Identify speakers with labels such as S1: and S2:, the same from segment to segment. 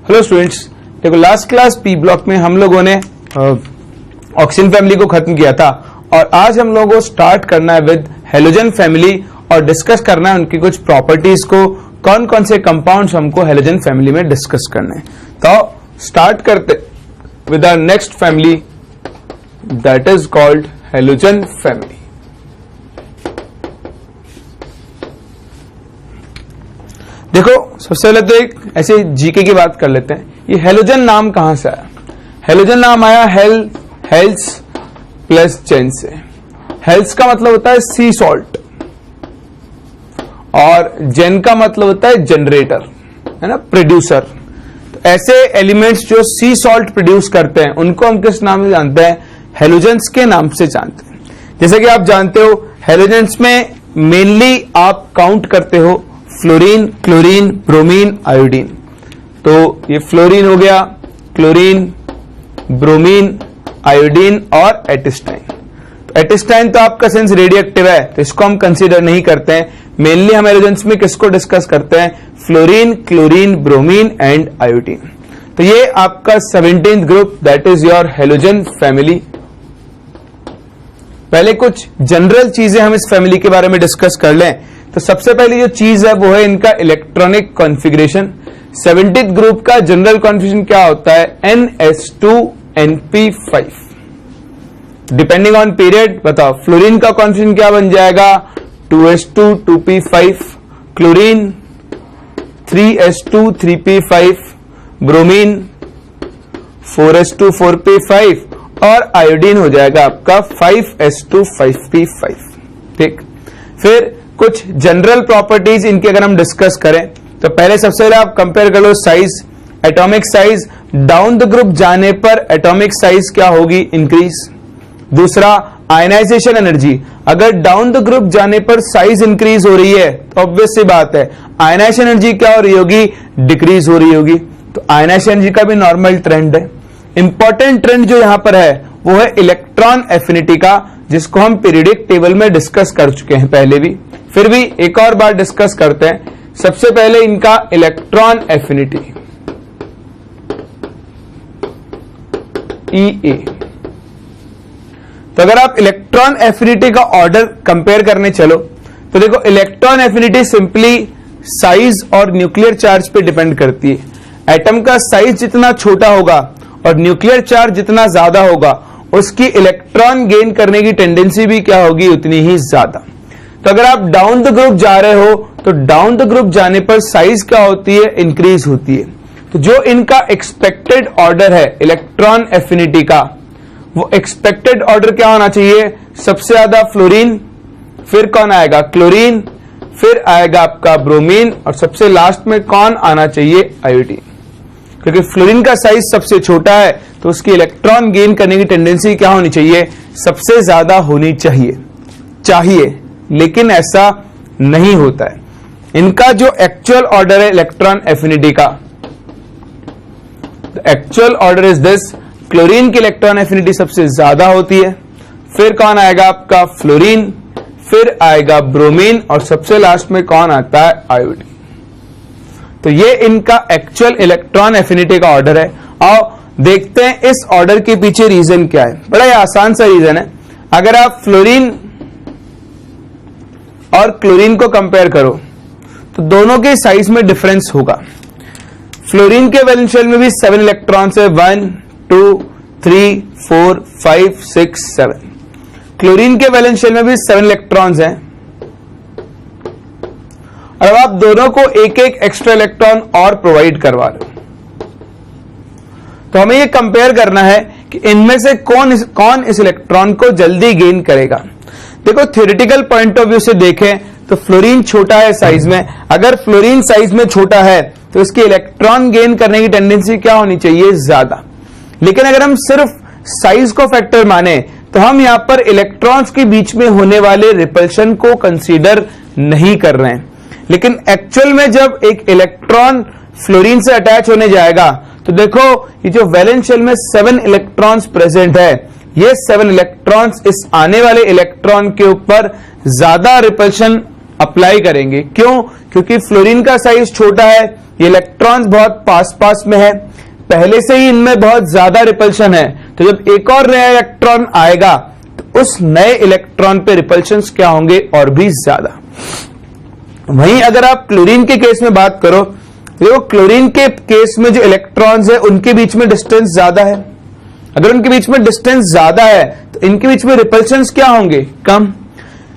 S1: Hello students, देखो last class P block में हम लोगों ने ऑक्सीजन फैमिली को खत्म किया था और आज हम लोगों को स्टार्ट करना है विद हेलोजन फैमिली और डिस्कस करना है उनकी कुछ प्रॉपर्टीज को, कौन कौन से कंपाउंड्स हमको हेलोजन फैमिली में डिस्कस करने हैं। तो स्टार्ट करते with our next family that is called halogen family. देखो सबसे पहले तो एक ऐसे जीके की बात कर लेते हैं। ये हेलोजन नाम कहां से आया? हेलोजन नाम आया हेल्स प्लस जेन से। हेल्स का मतलब होता है सी सॉल्ट और जेन का मतलब होता है जनरेटर, है ना, प्रोड्यूसर। तो ऐसे एलिमेंट्स जो सी सॉल्ट प्रोड्यूस करते हैं उनको हम किस नाम से जानते हैं? हेलोजेंस के नाम से जानते हैं। जैसे कि आप जानते हो हेलोजेंस में मेनली आप काउंट करते हो फ्लोरीन, क्लोरीन, ब्रोमीन, आयोडीन। तो ये फ्लोरीन हो गया, क्लोरीन, ब्रोमीन, आयोडीन और एटिस्टाइन। तो एटिस्टाइन तो आपका सेंस रेडियोएक्टिव है तो इसको हम कंसीडर नहीं करते हैं। मेनली हम हेलोजेंस में किसको डिस्कस करते हैं? Fluorine, chlorine, bromine and iodine. तो ये आपका 17th group that is your halogen family. पहले कुछ जनरल चीजें हम इस फैमिली के बारे में डिस्कस कर लें। तो सबसे पहली जो चीज है वो है इनका इलेक्ट्रॉनिक कॉन्फ़िगरेशन। 17th ग्रुप का जनरल कॉन्फ़िगरेशन क्या होता है? NS2NP5। डिपेंडिंग ऑन पीरियड बताओ फ्लोरीन का कॉन्फ़िगरेशन क्या बन जाएगा? 2s2 2p5, chlorine 3s2 3p5, bromine 4s2 4p5 और आयोडीन हो जाएगा आपका 5s2 5p5। ठीक, फिर कुछ जनरल प्रॉपर्टीज इनके अगर हम डिस्कस करें तो पहले सबसे पहले आप कंपेयर कर लो size, atomic size. Down the group जाने पर एटॉमिक साइज क्या होगी? इंक्रीज। दूसरा आयनाइजेशन एनर्जी, अगर डाउन द ग्रुप जाने पर साइज इंक्रीज हो रही है तो ऑब्वियस सी बात है आयनाइजेशन एनर्जी क्या हो रही होगी? डिक्रीज हो रही होगी। तो आयनाइजेशन एनर्जी का भी नॉर्मल ट्रेंड है। इंपॉर्टेंट ट्रेंड जो यहां पर है वो है इलेक्ट्रॉन एफिनिटी का, जिसको हम पीरियडिक टेबल में डिस्कस कर चुके हैं पहले भी, फिर भी एक और बार डिस्कस करते हैं। सबसे पहले इनका इलेक्ट्रॉन एफिनिटी EA। तो अगर आप इलेक्ट्रॉन एफिनिटी का ऑर्डर कंपेयर करने चलो तो देखो इलेक्ट्रॉन एफिनिटी सिंपली साइज और न्यूक्लियर चार्ज पे डिपेंड करती है। एटम का साइज जितना छोटा होगा और न्यूक्लियर चार्ज जितना ज्यादा होगा उसकी इलेक्ट्रॉन गेन करने की टेंडेंसी भी क्या होगी? उतनी ही ज्यादा। तो अगर आप डाउन द ग्रुप जा रहे हो तो डाउन द ग्रुप जाने पर साइज क्या होती है? इंक्रीज होती है। तो जो इनका एक्सपेक्टेड ऑर्डर है इलेक्ट्रॉन एफिनिटी का, वो एक्सपेक्टेड ऑर्डर क्या होना चाहिए? सबसे ज्यादा फ्लोरीन, फिर कौन आएगा? क्लोरीन, फिर आएगा आपका ब्रोमीन और सबसे लास्ट में कौन आना चाहिए? आयोडीन। क्योंकि फ्लोरीन का साइज सबसे छोटा है तो उसकी इलेक्ट्रॉन गेन करने की टेंडेंसी क्या होनी चाहिए? सबसे ज्यादा होनी चाहिए, लेकिन ऐसा नहीं होता है। इनका जो एक्चुअल ऑर्डर है इलेक्ट्रॉन एफिनिटी का, actual order is this: chlorine की इलेक्ट्रॉन एफिनिटी सबसे ज्यादा होती है, फिर कौन आएगा आपका? फ्लोरीन, फिर आएगा ब्रोमीन और सबसे लास्ट में कौन आता है? आयोडीन। तो ये इनका एक्चुअल इलेक्ट्रॉन एफिनिटी का ऑर्डर है। आओ देखते हैं इस ऑर्डर के पीछे रीजन क्या है। बड़ा ही आसान सा रीजन है। अगर आप फ्लोरीन और क्लोरीन को कंपेयर करो तो दोनों के साइज में डिफरेंस होगा। फ्लोरीन के वैलेंस शेल में भी 7 इलेक्ट्रॉन्स है, 1 2 3 4 5 6 7। क्लोरीन के वैलेंस शेल में भी 7 इलेक्ट्रॉन्स हैं और अब आप दोनों को एक एक एक्स्ट्रा इलेक्ट्रॉन और प्रोवाइड करवा रहे हो। तो हमें ये कंपेयर करना है कि इनमें से कौन इस इलेक्ट्रॉन को जल्दी गेन करेगा। देखो थ्योरेटिकल पॉइंट ऑफ व्यू से देखें तो फ्लोरीन छोटा है साइज में। अगर फ्लोरीन साइज में छोटा है तो इसकी इलेक्ट्रॉन गेन करने की टेंडेंसी क्या होनी चाहिए? ज्यादा। लेकिन अगर हम सिर्फ साइज को फैक्टर माने तो हम यहां पर इलेक्ट्रॉन्स के बीच में होने वाले रिपल्शन को कंसीडर नहीं कर रहे हैं। लेकिन एक्चुअल में जब एक इलेक्ट्रॉन फ्लोरीन से अटैच होने जाएगा तो देखो ये जो वैलेंस शेल में 7 इलेक्ट्रॉन्स प्रेजेंट है, ये 7 इलेक्ट्रॉन्स इस आने वाले इलेक्ट्रॉन के ऊपर ज्यादा रिपल्शन अप्लाई करेंगे। क्यों? क्योंकि फ्लोरीन का साइज छोटा है, ये इलेक्ट्रॉन्स बहुत पास पास में है, पहले से ही इनमें बहुत ज्यादा रिपल्शन है, तो जब एक और नया इलेक्ट्रॉन आएगा तो उस नए इलेक्ट्रॉन पे रिपल्शंस क्या होंगे? और भी ज्यादा। वहीं अगर आप क्लोरीन के केस में बात करो, देखो क्लोरीन के केस में जो इलेक्ट्रॉन्स है उनके बीच में डिस्टेंस ज्यादा है। अगर उनके बीच में डिस्टेंस ज्यादा है तो इनके बीच में रिपल्शंस क्या होंगे? कम।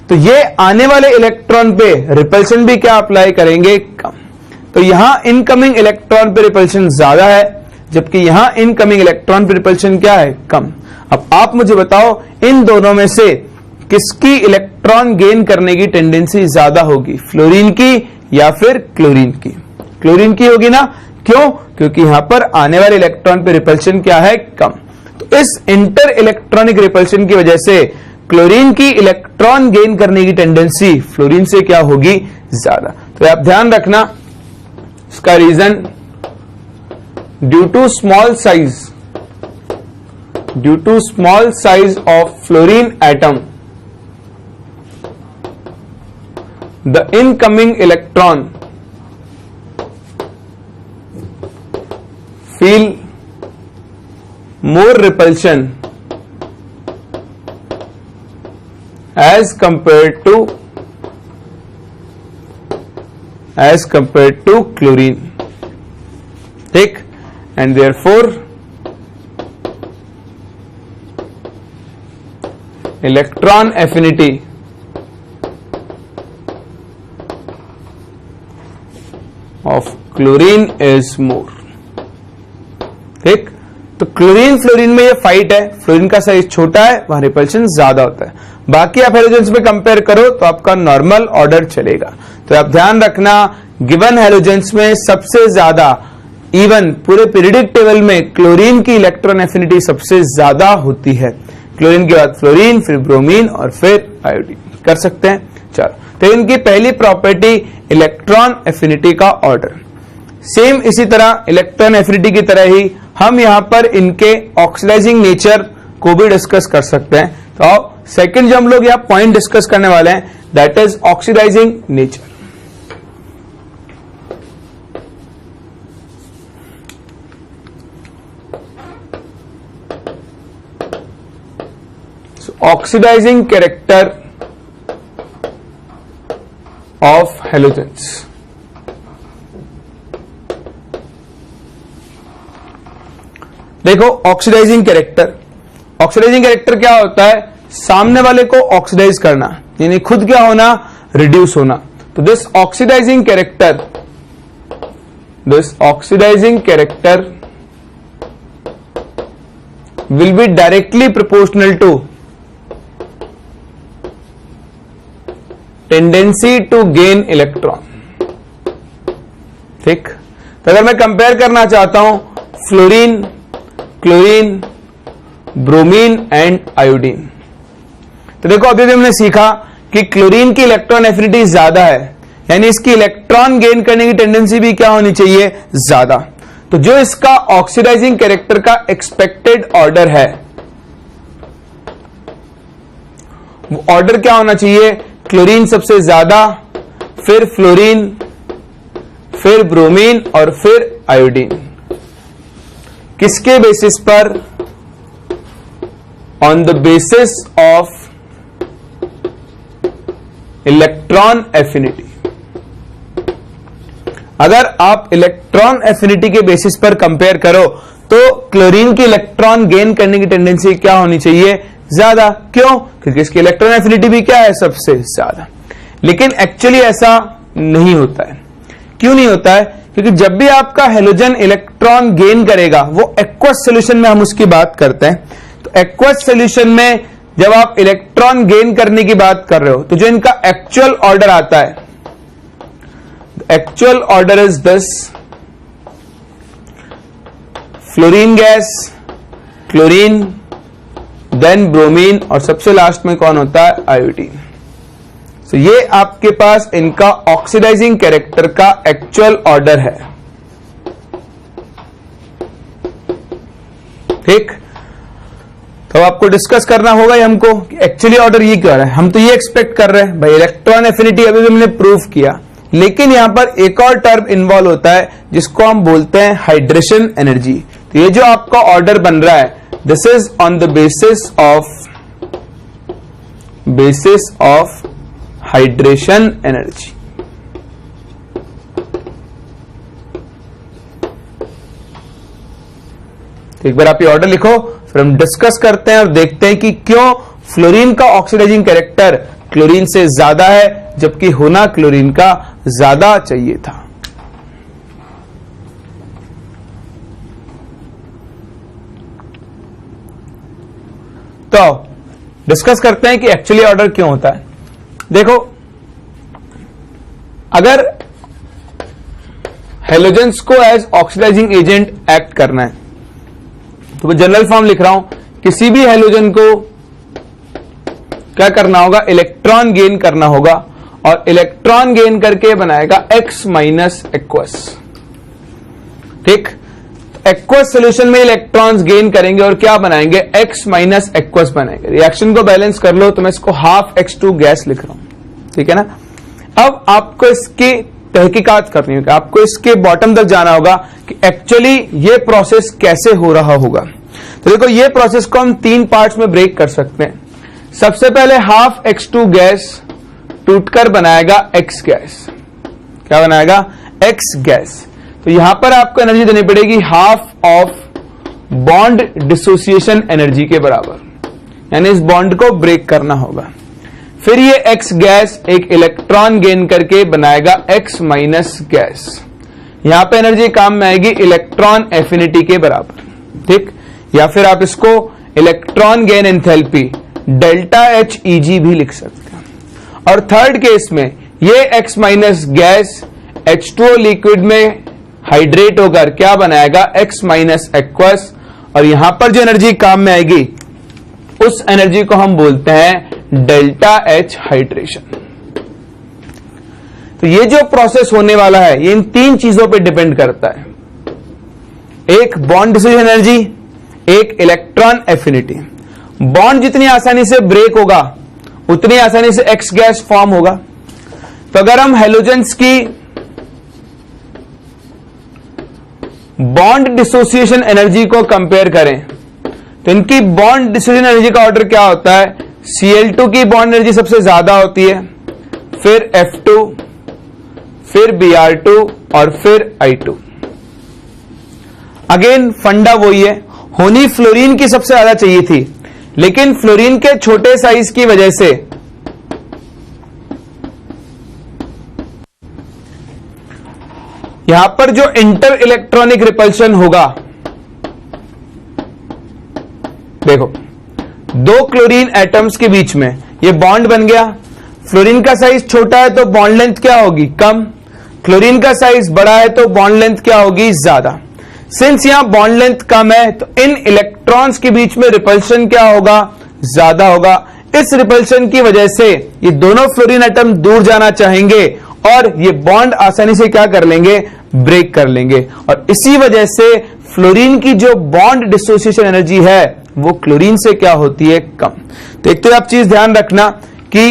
S1: तो ये आने वाले इलेक्ट्रॉन पे रिपल्शन भी क्या अप्लाई करेंगे? कम। तो यहां इनकमिंग इलेक्ट्रॉन पे रिपल्शन ज्यादा है, जबकि यहां इनकमिंग इलेक्ट्रॉन पे रिपल्शन क्या है? कम। अब आप मुझे बताओ इन दोनों में से किसकी इलेक्ट्रॉन गेन करने की टेंडेंसी ज्यादा होगी, फ्लोरीन की या फिर क्लोरीन की? क्लोरीन की होगी ना। क्यों? क्योंकि यहां पर आने वाले इलेक्ट्रॉन पे रिपल्शन क्या है? कम। तो इस इंटर इलेक्ट्रॉनिक रिपल्शन की वजह से क्लोरीन की इलेक्ट्रॉन गेन करने की टेंडेंसी फ्लोरीन से क्या होगी? ज्यादा। तो आप ध्यान रखना, इसका reason due to small size of fluorine atom, the incoming electron feel more repulsion as compared to chlorine, ठीक, and therefore electron affinity of chlorine is more, ठीक। तो क्लोरीन फ्लोरीन में ये फाइट है, फ्लोरीन का साइज छोटा है, वहां रिपल्शन ज्यादा होता है। बाकी आप हेलोजेंस में कंपेयर करो तो आपका नॉर्मल ऑर्डर चलेगा। तो आप ध्यान रखना, गिवन हेलोजेंस में सबसे ज्यादा, इवन पूरे पीरियडिक टेबल में क्लोरीन की इलेक्ट्रॉन एफिनिटी सबसे ज्यादा होती है। क्लोरीन के बाद फ्लोरीन, फिर ब्रोमीन और फिर आयोडीन। कर सकते हैं? चलो, तो इनकी पहली प्रॉपर्टी इलेक्ट्रॉन एफिनिटी का ऑर्डर। सेम इसी तरह इलेक्ट्रॉन एफिनिटी की तरह ही हम यहां पर इनके ऑक्सीडाइजिंग नेचर को भी डिस्कस कर सकते हैं। तो सेकंड जो हम लोग यहां पॉइंट डिस्कस करने वाले हैं, that is oxidising nature. Oxidising character of halogens. देखो ऑक्सीडाइजिंग कैरेक्टर क्या होता है? सामने वाले को ऑक्सीडाइज करना, यानी खुद क्या होना? रिड्यूस होना। तो this oxidising character will be directly proportional to tendency to gain electron, ठीक। तो अगर मैं कंपेयर करना चाहता हूं fluorine, chlorine, bromine and iodine, तो देखो अभी भी हमने सीखा कि क्लोरीन की इलेक्ट्रॉन एफिनिटी ज्यादा है, यानी इसकी इलेक्ट्रॉन गेन करने की टेंडेंसी भी क्या होनी चाहिए? ज्यादा। तो जो इसका ऑक्सीडाइजिंग कैरेक्टर का एक्सपेक्टेड ऑर्डर है, वो ऑर्डर क्या होना चाहिए? क्लोरीन सबसे ज्यादा, फिर फ्लोरीन, फिर ब्रोमीन और फिर आयोडीन। किसके बेसिस पर? On the basis of electron affinity. अगर आप इलेक्ट्रॉन एफिनिटी के बेसिस पर कंपेयर करो तो क्लोरीन की इलेक्ट्रॉन गेन करने की टेंडेंसी क्या होनी चाहिए? ज्यादा। क्यों? क्योंकि इसकी इलेक्ट्रॉन एफिनिटी भी क्या है? सबसे ज्यादा। लेकिन एक्चुअली ऐसा नहीं होता है। क्यों नहीं होता है? क्योंकि जब भी आपका हेलोजन इलेक्ट्रॉन गेन करेगा, वो एक्वस सोल्यूशन में हम उसकी बात करते हैं, तो एक्वस सोल्यूशन में जब आप इलेक्ट्रॉन गेन करने की बात कर रहे हो तो जो इनका एक्चुअल ऑर्डर आता है, actual order is this: fluorine gas, chlorine, then bromine और सबसे लास्ट में कौन होता है? आयोडीन। तो ये आपके पास इनका ऑक्सीडाइजिंग कैरेक्टर का एक्चुअल ऑर्डर है, ठीक। तो तो आपको डिस्कस करना होगा हमको एक्चुअली ऑर्डर ये क्या है। हम तो ये एक्सपेक्ट कर रहे हैं भाई इलेक्ट्रॉन एफिनिटी अभी भी हमने प्रूव किया, लेकिन यहां पर एक और टर्म इन्वॉल्व होता है जिसको हम बोलते हैं हाइड्रेशन एनर्जी। तो ये जो आपका ऑर्डर बन रहा है this is on the basis of hydration energy. तो एक बार आप ये ऑर्डर लिखो, फिर हम डिस्कस करते हैं और देखते हैं कि क्यों फ्लोरीन का ऑक्सीडाइजिंग कैरेक्टर क्लोरीन से ज्यादा है, जबकि होना क्लोरीन का ज्यादा चाहिए था। तो डिस्कस करते हैं कि एक्चुअली ऑर्डर क्यों होता है। देखो, अगर हेलोजेंस को एज ऑक्सीडाइजिंग एजेंट एक्ट करना है तो मैं जनरल फॉर्म लिख रहा हूं, किसी भी हेलोजन को क्या करना होगा, इलेक्ट्रॉन गेन करना होगा, और इलेक्ट्रॉन गेन करके बनाएगा X माइनस एक्वस। ठीक, एक्वस सोल्यूशन में इलेक्ट्रॉन्स गेन करेंगे और क्या बनाएंगे, X माइनस एक्वस बनाएंगे। रिएक्शन को बैलेंस कर लो तो मैं इसको हाफ X2 गैस लिख रहा हूं, ठीक है ना। अब आपको इसकी तहकीकात करनी होगी, आपको इसके बॉटम तक जाना होगा कि एक्चुअली ये प्रोसेस कैसे हो रहा होगा। तो देखो, ये प्रोसेस को हम 3 पार्ट्स में ब्रेक कर सकते हैं। सबसे पहले हाफ X2 गैस टूटकर बनाएगा X गैस। क्या बनाएगा, X गैस। तो यहां पर आपको एनर्जी देनी पड़ेगी half of bond dissociation energy के बराबर, यानी इस बॉन्ड को ब्रेक करना होगा। फिर ये X गैस एक इलेक्ट्रॉन गेन करके बनाएगा X माइनस गैस। यहां पे एनर्जी काम में आएगी इलेक्ट्रॉन एफिनिटी के बराबर, ठीक। या फिर आप इसको electron gain enthalpy delta HEG भी लिख सकते हैं। और थर्ड केस में ये X minus gas H2O liquid में हाइड्रेट होकर क्या बनाएगा, X माइनस एक्वस। और यहां पर जो एनर्जी काम में आएगी उस एनर्जी को हम बोलते हैं डेल्टा H हाइड्रेशन। तो ये जो प्रोसेस होने वाला है ये इन 3 चीजों पे डिपेंड करता है, एक बॉन्ड डिसोसिएशन एनर्जी, एक इलेक्ट्रॉन एफिनिटी। बॉन्ड जितनी आसानी से ब्रेक होगा उतनी आसानी से X गैस फॉर्म होगा। तो अगर हम हेलोजेंस की बॉन्ड डिसोसिएशन एनर्जी को कंपेयर करें तो इनकी बॉन्ड डिसोसिएशन एनर्जी का ऑर्डर क्या होता है, Cl2 की बॉन्ड एनर्जी सबसे ज्यादा होती है, फिर F2, फिर Br2 और फिर I2। अगेन फंडा वही है, होनी फ्लोरीन की सबसे ज्यादा चाहिए थी, लेकिन फ्लोरीन के छोटे साइज की वजह से यहां पर जो इंटर इलेक्ट्रॉनिक रिपल्शन होगा, देखो 2 क्लोरीन एटम्स के बीच में ये बॉन्ड बन गया। फ्लोरीन का साइज छोटा है तो बॉन्ड लेंथ क्या होगी, कम। क्लोरीन का साइज बड़ा है तो बॉन्ड लेंथ क्या होगी, ज्यादा। सिंस यहां बॉन्ड लेंथ कम है तो इन इलेक्ट्रॉन्स के बीच में रिपल्शन क्या होगा, ज्यादा होगा। इस रिपल्शन की वजह से ये दोनों फ्लोरीन एटम दूर जाना चाहेंगे और ये बॉन्ड आसानी से क्या कर लेंगे, ब्रेक कर लेंगे। और इसी वजह से फ्लोरीन की जो बॉन्ड डिसोसिएशन एनर्जी है वो क्लोरीन से क्या होती है, कम। तो एक तो आप चीज ध्यान रखना कि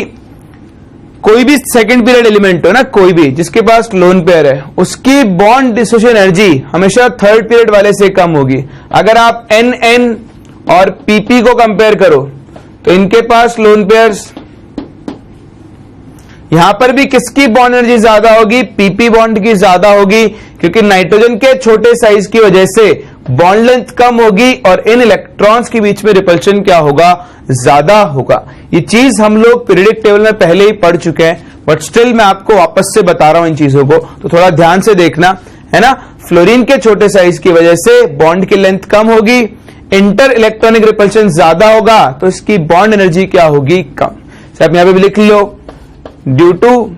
S1: कोई भी सेकंड पीरियड एलिमेंट हो ना, कोई भी जिसके पास लोन पेयर है, उसकी बॉन्ड डिसोसिएशन एनर्जी हमेशा थर्ड पीरियड वाले से कम होगी। अगर आप NN और PP को कंपेयर करो तो इनके पास लोन पेयर्स, यहां पर भी किसकी बॉन्ड एनर्जी ज्यादा होगी, PP बॉन्ड की ज्यादा होगी, क्योंकि नाइट्रोजन के छोटे साइज की वजह से बॉन्ड लेंथ कम होगी और इन इलेक्ट्रॉन्स के बीच में रिपल्शन क्या होगा, ज्यादा होगा। ये चीज हम लोग पीरियडिक टेबल में पहले ही पढ़ चुके हैं, बट स्टिल मैं आपको वापस से बता रहा हूं इन चीजों को, तो थोड़ा ध्यान से देखना है ना। फ्लोरीन के छोटे साइज की वजह से बॉन्ड की लेंथ कम होगी, इंटर इलेक्ट्रॉनिक रिपल्शन ज्यादा होगा, तो इसकी बॉन्ड एनर्जी क्या होगी, कम। आप यहां पे भी लिख लो, due to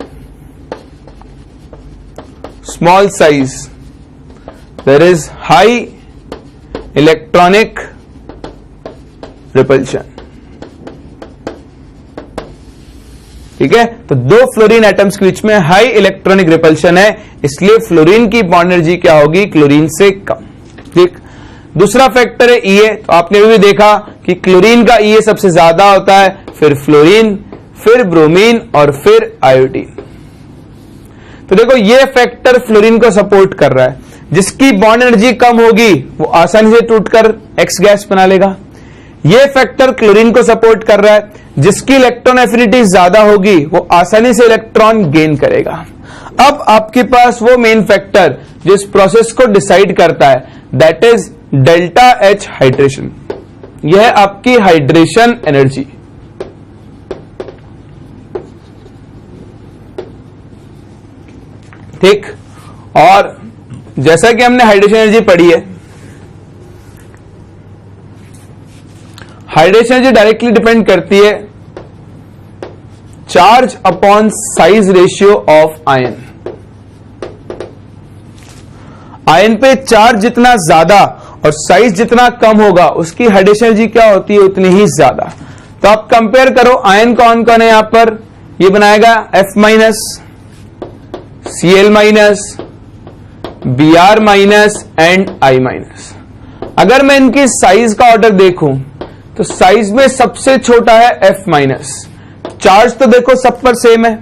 S1: small size there is high electronic repulsion. ठीक है, तो 2 फ्लोरीन एटम्स के बीच में हाई इलेक्ट्रॉनिक रिपल्शन है, इसलिए फ्लोरीन की बॉन्ड एनर्जी क्या होगी, क्लोरीन से कम। ठीक, दूसरा फैक्टर है EA, तो आपने भी देखा कि क्लोरीन का EA सबसे ज्यादा होता है, फिर फ्लोरीन, फिर ब्रोमीन और फिर आयोडीन। तो देखो ये फैक्टर फ्लोरीन को सपोर्ट कर रहा है, जिसकी बॉन्ड एनर्जी कम होगी वो आसानी से टूटकर एक्स गैस बना लेगा। ये फैक्टर क्लोरीन को सपोर्ट कर रहा है, जिसकी इलेक्ट्रॉन एफिनिटी ज्यादा होगी वो आसानी से इलेक्ट्रॉन गेन करेगा। अब आपके पास वो मेन फैक्टर जो इस प्रोसेस को डिसाइड करता है, that is delta H hydration. यह है आपकी हाइड्रेशन एनर्जी। ठीक, और जैसा कि हमने हाइड्रेशन एनर्जी पढ़ी है, हाइड्रेशन एनर्जी डायरेक्टली डिपेंड करती है charge upon size ratio of ion. Ion पे चार्ज जितना ज्यादा और साइज जितना कम होगा उसकी हाइड्रेशन एनर्जी क्या होती है, उतनी ही ज्यादा। तो आप कंपेयर करो, आयन कौन कौन है यहां पर, ये बनाएगा F minus, Cl minus, Br minus and I minus. अगर मैं इनकी साइज का ऑर्डर देखूं तो साइज में सबसे छोटा है F माइनस। चार्ज तो देखो सब पर सेम है,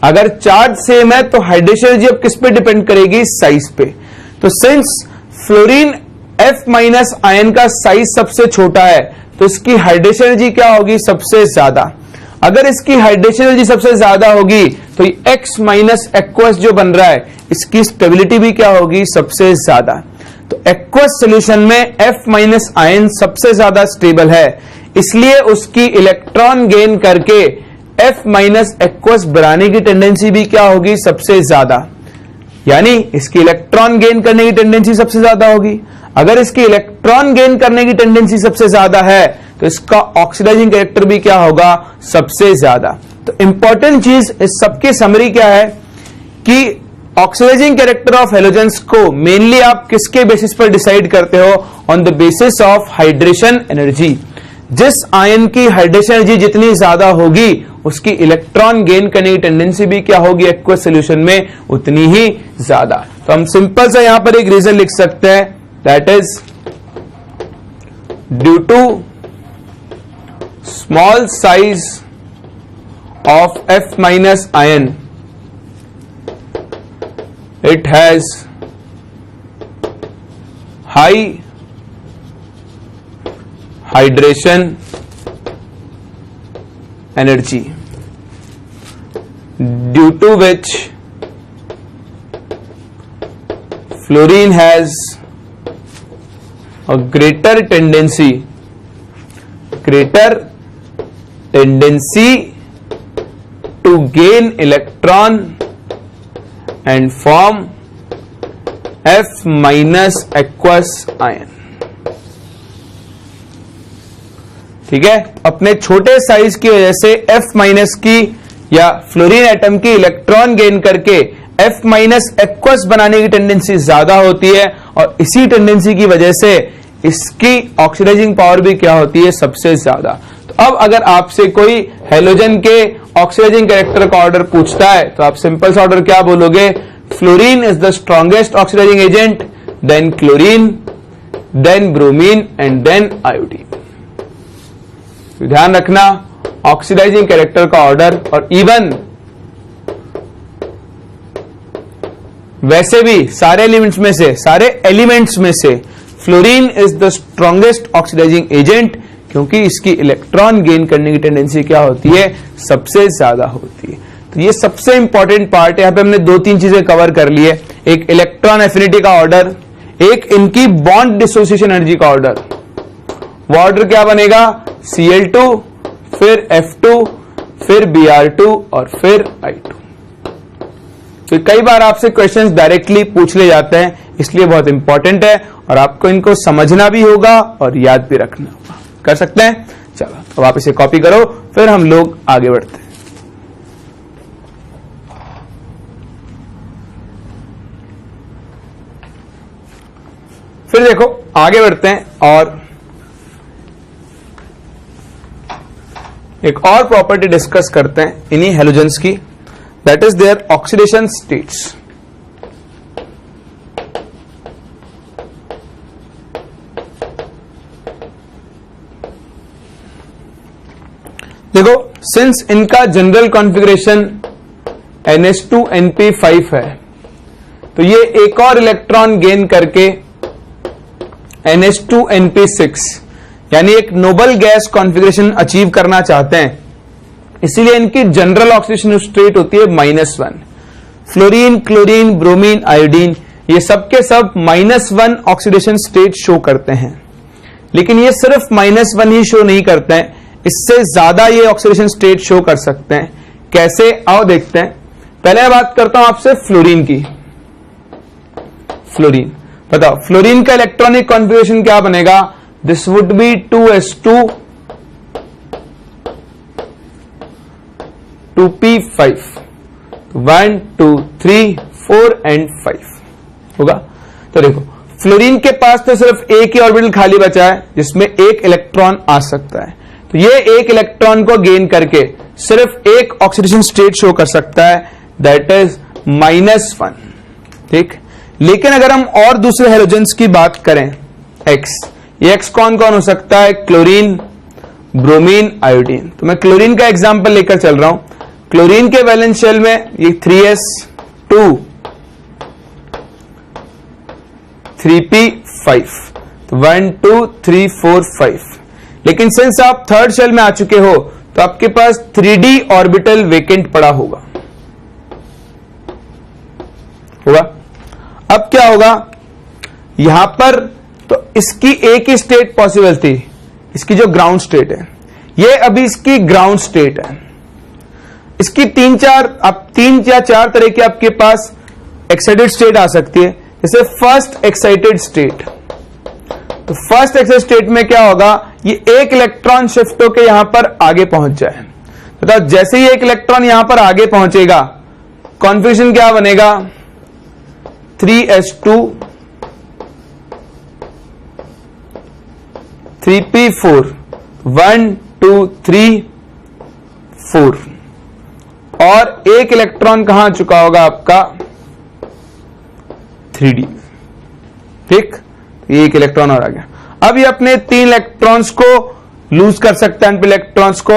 S1: अगर चार्ज सेम है तो हाइड्रेशन एनर्जी अब किस पे डिपेंड करेगी, साइज पे। तो since fluorine F minus ion का साइज सबसे छोटा है तो इसकी हाइड्रेशन एनर्जी क्या होगी, सबसे ज्यादा। अगर इसकी हाइड्रेशन एनर्जी सबसे ज्यादा होगी तो ये X माइनस एक्वस जो बन रहा है इसकी स्टेबिलिटी भी क्या होगी, सबसे ज्यादा। तो एक्वस सॉल्यूशन में F माइनस आयन सबसे ज्यादा स्टेबल है, इसलिए उसकी इलेक्ट्रॉन गेन करके F माइनस एक्वस बनाने की टेंडेंसी भी क्या होगी, सबसे ज्यादा। यानी इसकी इलेक्ट्रॉन गेन करने की टेंडेंसी सबसे ज्यादा होगी। अगर इसकी इलेक्ट्रॉन गेन करने की टेंडेंसी सबसे ज्यादा है तो इसका ऑक्सीडाइजिंग कैरेक्टर भी क्या होगा, सबसे ज्यादा। तो इंपॉर्टेंट चीज इस सबकी समरी क्या है कि ऑक्सीडाइजिंग कैरेक्टर ऑफ हैलोजेंस को मेनली आप किसके बेसिस पर डिसाइड करते हो, on the basis of hydration energy. जिस आयन की हाइड्रेशन एनर्जी जितनी ज्यादा होगी उसकी इलेक्ट्रॉन गेन करने की टेंडेंसी भी क्या होगी एक्वस सॉल्यूशन में, उतनी ही ज्यादा। तो हम सिंपल सा यहां पर एक रीजन लिख सकते हैं, that is due to small size of F minus ion, it has high hydration energy, due to which fluorine has a greater tendency to gain electron and form F minus aqueous ion। ठीक है, अपने छोटे size की वजह से F minus की या fluorine atom की इलेक्ट्रॉन गेन करके F माइनस एक्वस बनाने की टेंडेंसी ज्यादा होती है, और इसी टेंडेंसी की वजह से इसकी ऑक्सीडाइजिंग पावर भी क्या होती है, सबसे ज्यादा। तो अब अगर आपसे कोई हैलोजन के ऑक्सीडाइजिंग कैरेक्टर का ऑर्डर पूछता है तो आप सिंपल सा ऑर्डर क्या बोलोगे, fluorine is the strongest oxidising agent, then chlorine, then bromine and then iodine. तो ध्यान रखना ऑक्सीडाइजिंग कैरेक्टर का ऑर्डर, और इवन वैसे भी सारे एलिमेंट्स में से fluorine is the strongest oxidising agent, क्योंकि इसकी इलेक्ट्रॉन गेन करने की टेंडेंसी क्या होती है, सबसे ज्यादा होती है। तो ये सबसे इंपॉर्टेंट पार्ट है। यहां पे हमने दो तीन चीजें कवर कर ली है, एक इलेक्ट्रॉन एफिनिटी का ऑर्डर, एक इनकी बॉन्ड डिसोसिएशन एनर्जी का ऑर्डर। वो ऑर्डर क्या बनेगा, Cl2, फिर F2, फिर Br2 और फिर I2। तो कई बार आपसे क्वेश्चंस डायरेक्टली पूछ ले जाते हैं, इसलिए बहुत इंपॉर्टेंट है और आपको इनको समझना भी होगा और याद भी रखना होगा। कर सकते हैं, चलो तो आप इसे कॉपी करो, फिर हम लोग आगे बढ़ते हैं। फिर देखो आगे बढ़ते हैं और एक और प्रॉपर्टी डिस्कस करते हैं इन्हीं हैलोजेंस की, that is their oxidation states. देखो, सिंस इनका जनरल कॉन्फ़िगरेशन NH2NP5 है, तो ये एक और इलेक्ट्रॉन गेन करके NH2NP6 यानी एक नोबल गैस कॉन्फ़िगरेशन अचीव करना चाहते हैं। इसीलिए इनकी जनरल ऑक्सीडेशन स्टेट होती है -1। फ्लोरीन, क्लोरीन, ब्रोमीन, आयोडीन ये सब के सब -1 ऑक्सीडेशन स्टेट शो करते हैं। लेकिन ये सिर्फ -1 ही शो नहीं करते हैं, इससे ज्यादा ये ऑक्सीडेशन स्टेट शो कर सकते हैं। कैसे, आओ देखते हैं। पहले मैं बात करता हूं आपसे फ्लोरीन की। फ्लोरीन बताओ, फ्लोरीन का इलेक्ट्रॉनिक कॉन्फ़िगरेशन क्या बनेगा? This would be 2s2 2p5 1 2 3 4 and 5 होगा। तो देखो, फ्लोरीन के पास तो सिर्फ एक ही ऑर्बिटल खाली बचा है जिसमें एक इलेक्ट्रॉन आ सकता है। तो ये एक इलेक्ट्रॉन को गेन करके सिर्फ एक ऑक्सीडेशन स्टेट शो कर सकता है, दैट इज -1। ठीक, लेकिन अगर हम और दूसरे हेलोजेंस की बात करें, एक्स, ये एक्स कौन कौन हो सकता है? Chlorine, bromine, iodine. तो मैं क्लोरीन का एग्जांपल लेकर चल रहा हूं। क्लोरीन के वैलेंस शेल में ये 3s2 3p5 1 2 3 4 5। लेकिन सिंस आप थर्ड शेल में आ चुके हो तो आपके पास 3d ऑर्बिटल वेकेंट पड़ा होगा। अब क्या होगा यहां पर? तो इसकी एक ही स्टेट पॉसिबल थी, इसकी जो ग्राउंड स्टेट है, ये अभी इसकी ग्राउंड स्टेट है। इसकी तीन या चार तरह की आपके पास एक्साइटेड स्टेट आ सकती है। जैसे फर्स्ट एक्साइटेड स्टेट, तो फर्स्ट एक्साइटेड स्टेट में क्या होगा? ये एक इलेक्ट्रॉन शिफ्ट होकर यहां पर आगे पहुंच जाए। तो जैसे ही एक इलेक्ट्रॉन यहां पर आगे पहुंचेगा, कॉन्फ़िगरेशन क्या बनेगा? 3s2 3p4 1 2 3 4 और एक इलेक्ट्रॉन कहां आ चुका होगा आपका? 3d। ठीक, ये एक इलेक्ट्रॉन और आ गया। अब ये अपने 3 इलेक्ट्रॉन्स को लूज कर सकता है, इलेक्ट्रॉन्स को,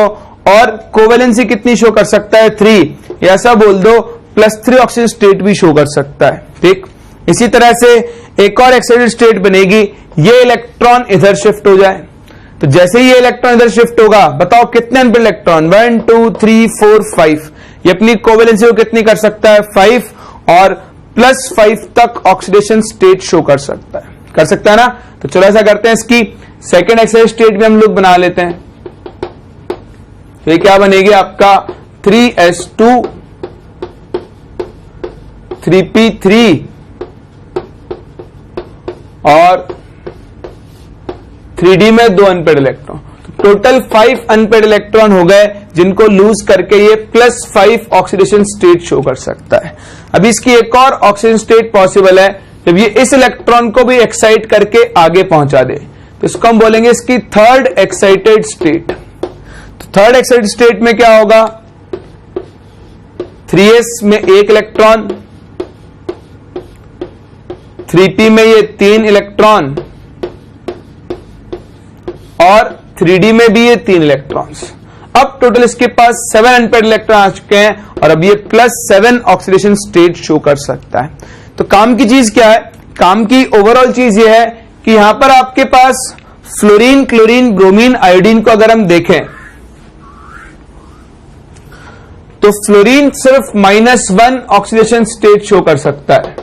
S1: और कोवेलेंसी कितनी शो कर सकता है? 3। ऐसा बोल दो +3 ऑक्सीजन स्टेट भी शो कर सकता है। ठीक, इसी तरह से एक और एक्साइटेड स्टेट बनेगी, ये इलेक्ट्रॉन इधर शिफ्ट हो जाए। तो जैसे ही ये इलेक्ट्रॉन इधर शिफ्ट होगा, बताओ कितने अनपेड इलेक्ट्रॉन? 1 2 3 4 5। ये अपनी कोवेलेंसी को कितनी कर सकता है? 5, और +5 तक ऑक्सीडेशन स्टेट शो कर सकता है ना। तो चलो ऐसा करते हैं, इसकी सेकेंड एक्साइटेड स्टेट भी हम लोग बना लेते हैं। तो ये क्या बनेगी आपका? 3s2 3p3 और 3d में 2 अनपेड इलेक्ट्रॉन। तो टोटल 5 अनपेड इलेक्ट्रॉन हो गए, जिनको लूज करके ये +5 ऑक्सीडेशन स्टेट शो कर सकता है। अभी इसकी एक और ऑक्सीजन स्टेट पॉसिबल है, जब ये इस इलेक्ट्रॉन को भी एक्साइट करके आगे पहुंचा दे, तो इसको हम बोलेंगे इसकी थर्ड एक्साइटेड स्टेट। तो थर्ड एक्साइटेड स्टेट में क्या होगा? 3s में एक इलेक्ट्रॉन, 3p में ये 3 इलेक्ट्रॉन, और 3d में भी ये 3 इलेक्ट्रॉन्स। अब टोटल इसके पास 7 अनपेड इलेक्ट्रॉन आ चुके हैं, और अब ये +7 ऑक्सीडेशन स्टेट शो कर सकता है। तो काम की चीज क्या है? काम की ओवरऑल चीज ये है कि यहां पर आपके पास फ्लोरीन, क्लोरीन, ब्रोमीन, आयोडीन को अगर हम देखें, तो फ्लोरीन सिर्फ -1 ऑक्सीडेशन स्टेट शो कर सकता है,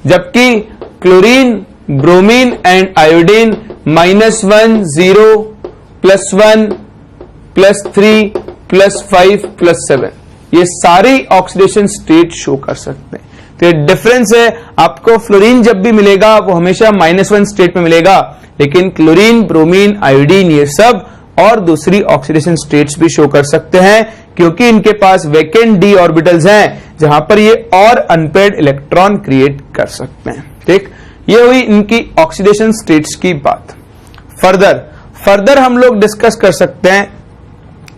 S1: जबकि क्लोरीन, ब्रोमीन एंड आयोडीन -1 0 +1 +3 +5 +7 ये सारी ऑक्सीडेशन स्टेट शो कर सकते हैं। तो ये डिफरेंस है। आपको फ्लोरीन जब भी मिलेगा वो हमेशा -1 स्टेट में मिलेगा, लेकिन क्लोरीन, ब्रोमीन, आयोडीन ये सब और दूसरी ऑक्सीडेशन स्टेट्स भी शो कर सकते हैं, क्योंकि इनके पास वैकेंट डी ऑर्बिटल्स हैं जहां पर ये और अनपेड इलेक्ट्रॉन क्रिएट कर सकते हैं। ठीक, ये हुई इनकी ऑक्सीडेशन स्टेट्स की बात। फर्दर हम लोग डिस्कस कर सकते हैं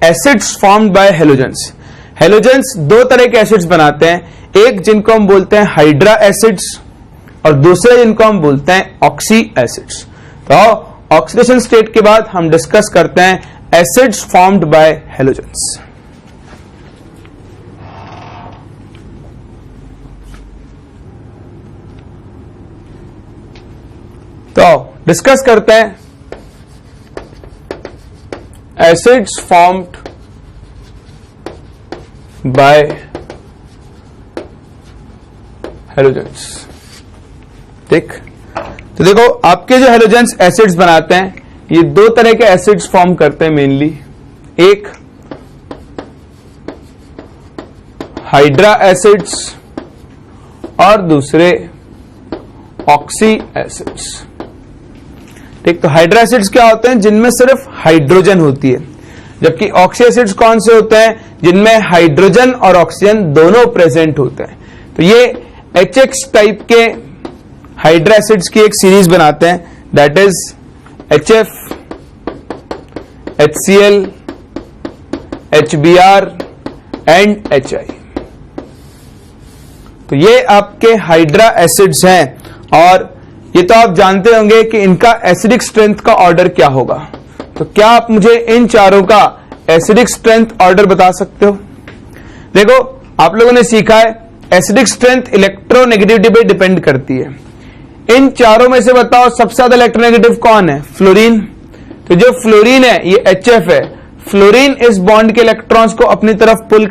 S1: acids formed by halogens. Halogens 2 तरह के एसिड्स बनाते हैं, एक जिनको हम बोलते हैं हाइड्रा एसिड्स और दूसरे जिनको हम बोलते हैं ऑक्सी एसिड्स। तो ऑक्सीडेशन स्टेट के बाद हम डिस्कस करते हैं एसिड्स फॉर्म्ड बाय हैलोजेंस। तो डिस्कस करते हैं एसिड्स फॉर्म्ड बाय हैलोजेंस। ठीक, तो देखो आपके जो हैलोजेंस एसिड्स बनाते हैं ये दो तरह के एसिड्स फॉर्म करते हैं मेनली, एक हाइड्रा एसिड्स और दूसरे ऑक्सी एसिड्स। ठीक, तो हाइड्रा एसिड्स क्या होते हैं? जिनमें सिर्फ हाइड्रोजन होती है, जबकि ऑक्सी एसिड्स कौन से होते हैं? जिनमें हाइड्रोजन और ऑक्सीजन दोनों प्रेजेंट होते हैं। तो ये HX टाइप के हाइड्रा एसिड्स की एक सीरीज बनाते हैं, that is HF, HCl, HBr and HI। तो ये आपके हाइड्रा एसिड्स हैं और ये तो आप जानते होंगे कि इनका एसिडिक स्ट्रेंथ का ऑर्डर क्या होगा। तो क्या आप मुझे इन चारों का एसिडिक स्ट्रेंथ ऑर्डर बता सकते हो? देखो आप लोगों ने सीखा है एसिडिक स्ट्रेंथ इलेक्ट्रोनेगेटिविटी पे डिपेंड करती है। इन चारों में से बताओ सबसे ज्यादा इलेक्ट्रोनेगेटिव कौन है? फ्लोरीन। तो जो फ्लोरीन है ये HF है। फ्लोरीन इस बॉन्ड के इलेक्ट्रॉन्स को अपनी तरफ पुल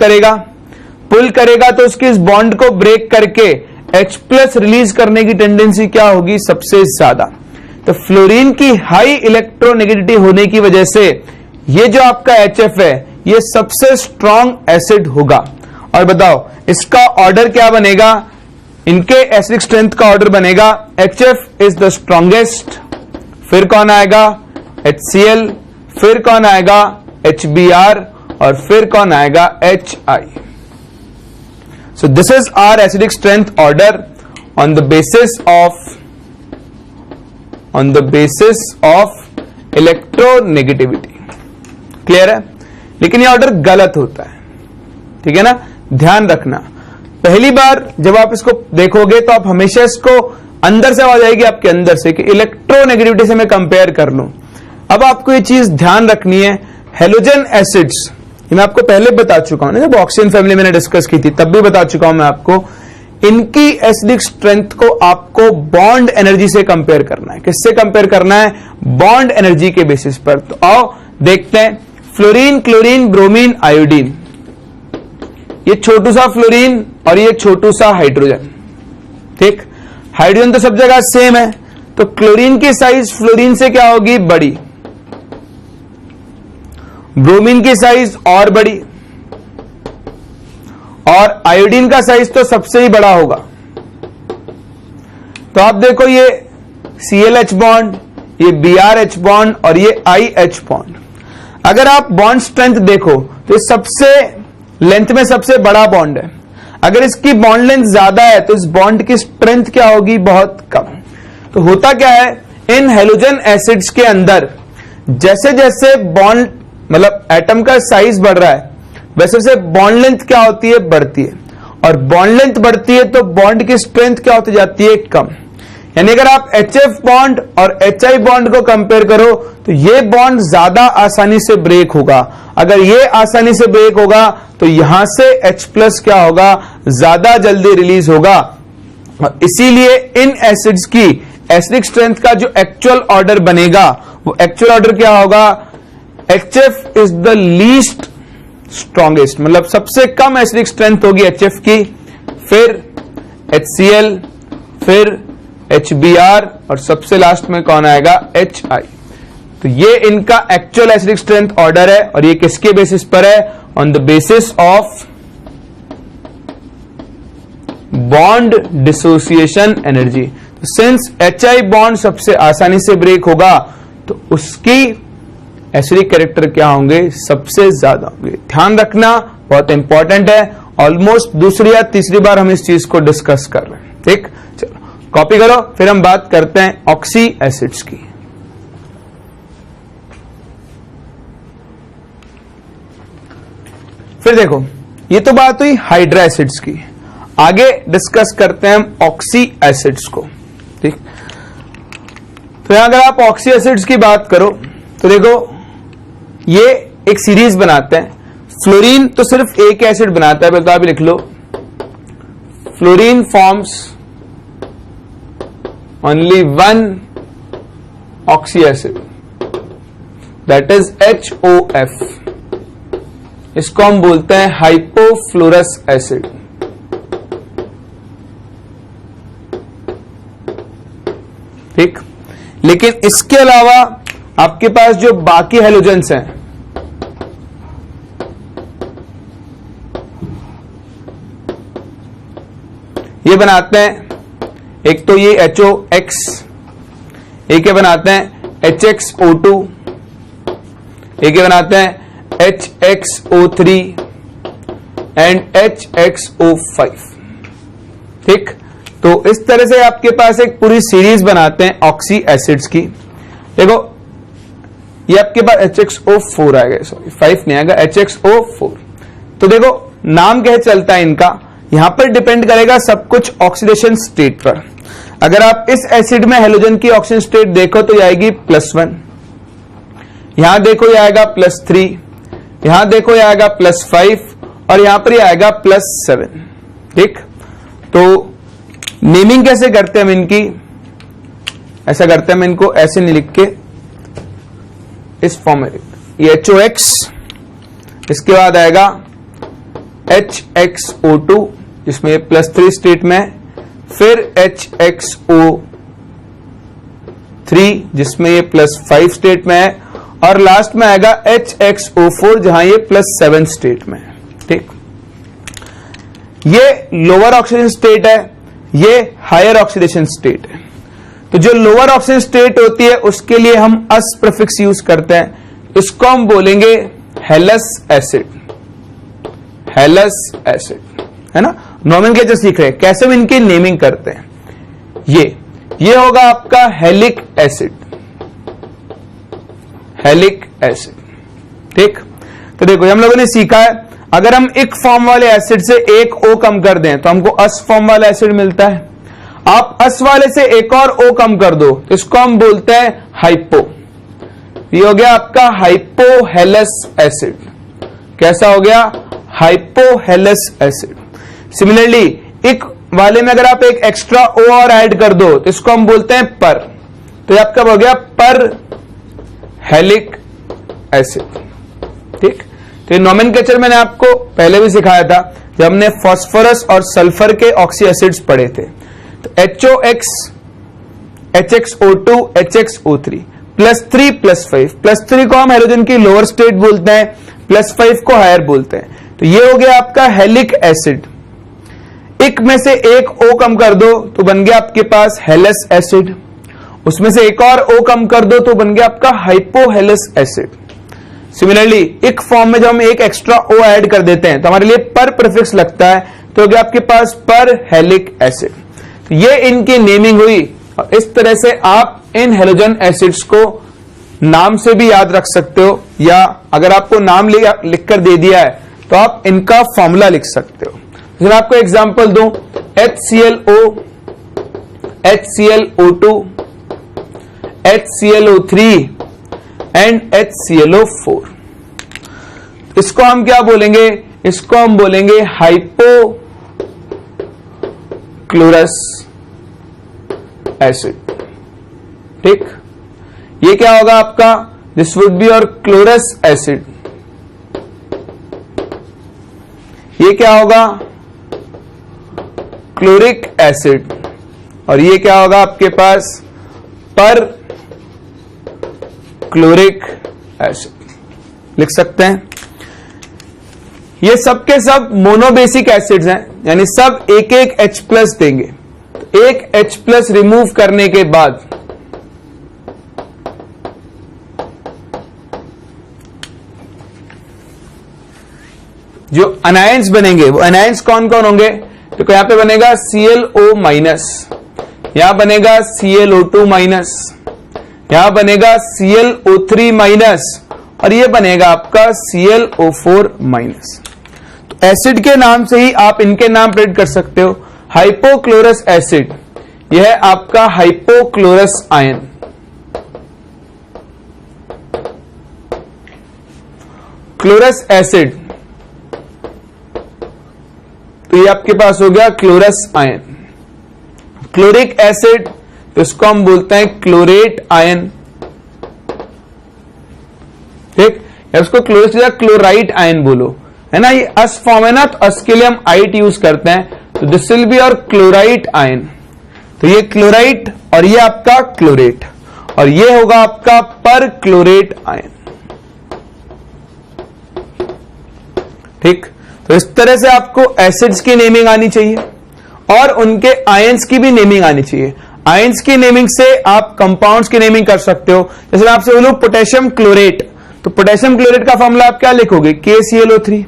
S1: करेगा तो उसकी इस बॉन्ड को ब्रेक करके H+ रिलीज करने की टेंडेंसी क्या होगी? सबसे ज्यादा। तो फ्लोरीन की हाई इलेक्ट्रोनेगेटिविटी होने की वजह से ये जो आपका HF है ये सबसे स्ट्रॉन्ग एसिड होगा। और बताओ इसका ऑर्डर क्या बनेगा? इनके एसिडिक स्ट्रेंथ का ऑर्डर बनेगा HF इज द स्ट्रॉन्गेस्ट, फिर कौन आएगा? HCl, फिर कौन आएगा? HBr और फिर कौन आएगा? HI। So this is our acidic strength order on the basis of electronegativity। Clear है? लेकिन ये ऑर्डर गलत होता है, ठीक है ना? ध्यान रखना, पहली बार जब आप इसको देखोगे तो आप हमेशा इसको अंदर से आवाज आएगी आपके अंदर से कि इलेक्ट्रोनेगेटिविटी से मैं कंपेयर कर लूं। अब आपको ये चीज ध्यान रखनी है, हेलोजन एसिड्स मैं आपको पहले बता चुका हूं ना, जब ऑक्सीजन फैमिली मैंने डिस्कस की थी तब भी बता चुका हूं मैं आपको, इनकी एसिडिक स्ट्रेंथ को आपको बॉन्ड एनर्जी से कंपेयर करना है। किससे कंपेयर करना है? बॉन्ड एनर्जी के बेसिस पर। तो आओ देखते हैं, फ्लोरीन, क्लोरीन, ब्रोमीन, आयोडीन, ये छोटू सा फ्लोरीन और ये छोटू सा हाइड्रोजन। ठीक, हाइड्रोजन तो सब जगह सेम है, तो क्लोरीन की साइज फ्लोरीन से क्या होगी? बड़ी। ब्रोमीन की साइज और बड़ी, और आयोडीन का साइज तो सबसे ही बड़ा होगा। तो आप देखो ये ClH बॉन्ड, ये BrH बॉन्ड और ये IH बॉन्ड। अगर आप बॉन्ड स्ट्रेंथ देखो तो ये सबसे लेंथ में सबसे बड़ा बॉन्ड है। अगर इसकी बॉन्ड लेंथ ज्यादा है तो इस बॉन्ड की स्ट्रेंथ क्या होगी? बहुत कम। तो होता क्या है, इन हेलोजन एसिड्स के अंदर जैसे जैसे बॉन्ड मतलब एटम का साइज बढ़ रहा है वैसे वैसे बॉन्ड लेंथ क्या होती है? बढ़ती है। और बॉन्ड लेंथ बढ़ती है तो बॉन्ड की स्ट्रेंथ क्या होती जाती है? कम। यानी अगर आप HF बॉन्ड और HI बॉन्ड को कंपेयर करो तो ये बॉन्ड ज्यादा आसानी से ब्रेक होगा। अगर ये आसानी से ब्रेक होगा तो यहां से H+ क्या होगा? ज्यादा जल्दी रिलीज होगा। इसीलिए इन एसिड्स की एसिडिक स्ट्रेंथ का जो एक्चुअल ऑर्डर बनेगा वो एक्चुअल ऑर्डर क्या होगा? HF is the least strongest, मतलब सबसे कम एसिडिक स्ट्रेंथ होगी HF की, फिर HCl, फिर HBr और सबसे लास्ट में कौन आएगा? HI। तो ये इनका एक्चुअल एसिडिक स्ट्रेंथ ऑर्डर है और ये किसके बेसिस पर है? On the basis of bond dissociation energy. तो सिंस HI बॉन्ड सबसे आसानी से ब्रेक होगा तो उसकी एसिडिक कैरेक्टर क्या होंगे? सबसे ज्यादा होंगे। ध्यान रखना, बहुत इंपॉर्टेंट है। ऑलमोस्ट दूसरी या तीसरी बार हम इस चीज को डिस्कस कर रहे हैं। ठीक, चलो कॉपी करो, फिर हम बात करते हैं ऑक्सी एसिड्स की। फिर देखो ये तो बात हुई हाइड्रा एसिड्स की, आगे डिस्कस करते हैं हम ऑक्सी एसिड्स को। ठीक, तो यहां अगर आप ऑक्सी एसिड्स की बात करो तो देखो ये एक सीरीज बनाते हैं। फ्लोरीन तो सिर्फ एक एसिड बनाता है, बता भी लिख लो, fluorine forms only one oxy acid, that is HOF। इसको हम बोलते हैं हाइपोफ्लोरस एसिड। ठीक, लेकिन इसके अलावा आपके पास जो बाकी हैलोजेंस हैं, ये बनाते हैं, एक तो ये HOX, एक ये बनाते हैं HXO2, एक ये बनाते हैं HXO3 एंड HXO5। ठीक, तो इस तरह से आपके पास एक पूरी सीरीज बनाते हैं ऑक्सी एसिड्स की। देखो ये आपके पास HXO4 आएगा, सॉरी 5 नहीं आएगा, HXO4। तो देखो नाम क्या चलता है इनका, यहां पर डिपेंड करेगा सब कुछ ऑक्सीडेशन स्टेट पर। अगर आप इस एसिड में हेलोजन की ऑक्सीजन स्टेट देखो तो ये आएगी +1, यहां देखो ये आएगा +3, यहां देखो ये आएगा +5 और यहां पर ये आएगा +7। ठीक, तो नेमिंग कैसे करते हैं हम इनकी, ऐसा करते हैं हम इनको ऐसे नहीं लिख के इस फॉर्म में, ये HOX, इसके बाद आएगा HXO2 जिसमें +3 स्टेट में है, फिर HXO3 जिसमें ये +5 स्टेट में है, और लास्ट में आएगा HXO4 जहां ये +7 स्टेट में है। ठीक, ये लोअर ऑक्सीडेशन स्टेट है, ये हायर ऑक्सीडेशन स्टेट है। तो जो लोअर ऑक्सीडेशन स्टेट होती है उसके लिए हम अस प्रीफिक्स यूज करते हैं, इसको हम बोलेंगे हेलस एसिड। हेलस एसिड है ना, नोमेनक्लेचर सीख रहे हैं कैसे हम इनकी नेमिंग करते हैं। ये होगा आपका हेलिक एसिड, हेलिक एसिड। ठीक, तो देखो हम लोगों ने सीखा है अगर हम एक फॉर्म वाले एसिड से एक O कम कर दें तो हमको अस फॉर्म वाला एसिड मिलता है। आप अस वाले से एक और O कम कर दो, इसको हम बोलते हैं हाइपो। ये हो गया आपका हाइपोहेलस एसिड। कैसा हो गया, हाइपोहेलस एसिड। सिमिलरली एक वाले में अगर आप एक एक्स्ट्रा O और ऐड कर दो तो इसको हम बोलते हैं पर, तो ये आपका हो गया पर हेलिक एसिड। ठीक, तो नोमेनक्लेचर मैंने आपको पहले भी सिखाया था जब हमने फास्फोरस और सल्फर के ऑक्सी एसिड्स पढ़े थे। तो HOX, HXO2, HXO3 +3 +5, +3 को हम हेलोजन की लोअर स्टेट बोलते हैं, +5 को हायर बोलते हैं। तो ये हो गया आपका हेलिक एसिड। एक में से एक O कम कर दो तो बन गया आपके पास हेलस एसिड, उसमें से एक और O कम कर दो तो बन गया आपका हाइपोहेलस एसिड। सिमिलरली एक फॉर्म में जब हम एक एक्स्ट्रा O ऐड कर देते हैं तो हमारे लिए पर प्रीफिक्स लगता है, तो हो गया आपके पास पर हेलिक एसिड। तो ये इनकी नेमिंग हुई, और इस तरह से आप इन हेलोजन एसिड्स को नाम से भी याद रख सकते हो, या अगर आपको नाम लिखकर दे दिया है तो आप इनका फॉर्मूला लिख सकते हो। मैं आपको एग्जांपल दूं, HClO, HClO2, HClO3 and HClO4। इसको हम क्या बोलेंगे, इसको हम बोलेंगे हाइपोक्लोरस एसिड। ठीक, ये क्या होगा आपका, दिस वुड बी और क्लोरस एसिड। ये क्या होगा, क्लोरिक एसिड, और ये क्या होगा आपके पास, पर क्लोरिक एसिड लिख सकते हैं। ये सब के सब मोनोबेसिक एसिड्स हैं, यानी सब एक एक H+ देंगे। तो एक H+ रिमूव करने के बाद जो अनायंस बनेंगे वो अनायंस कौन कौन होंगे, तो यहां पे बनेगा ClO-, यहां बनेगा ClO2-, यहां बनेगा ClO3-, और ये बनेगा आपका ClO4-। तो एसिड के नाम से ही आप इनके नाम प्रिंट कर सकते हो। हाइपोक्लोरस एसिड, यह है आपका हाइपोक्लोरस आयन। क्लोरस एसिड, तो ये आपके पास हो गया क्लोरस आयन। क्लोरिक एसिड, तो इसको हम बोलते हैं क्लोरेट आयन, ठीक, या उसको क्लोरस या क्लोराइट आयन बोलो, है ना। ये अस फॉर्म है ना, तो अस के लिए हम आइट यूज करते हैं, तो दिस विल बी और क्लोराइट आयन। तो ये क्लोराइट और ये आपका क्लोरेट, और ये होगा आपका पर क्लोरेट आयन, ठीक। तो इस तरह से आपको एसिड्स की नेमिंग आनी चाहिए और उनके आयंस की भी नेमिंग आनी चाहिए। आयंस की नेमिंग से आप कंपाउंड्स की नेमिंग कर सकते हो। जैसे मैं आपसे बोलूं पोटेशियम क्लोरेट, तो पोटेशियम क्लोरेट का फॉर्मूला आप क्या लिखोगे, KClO3।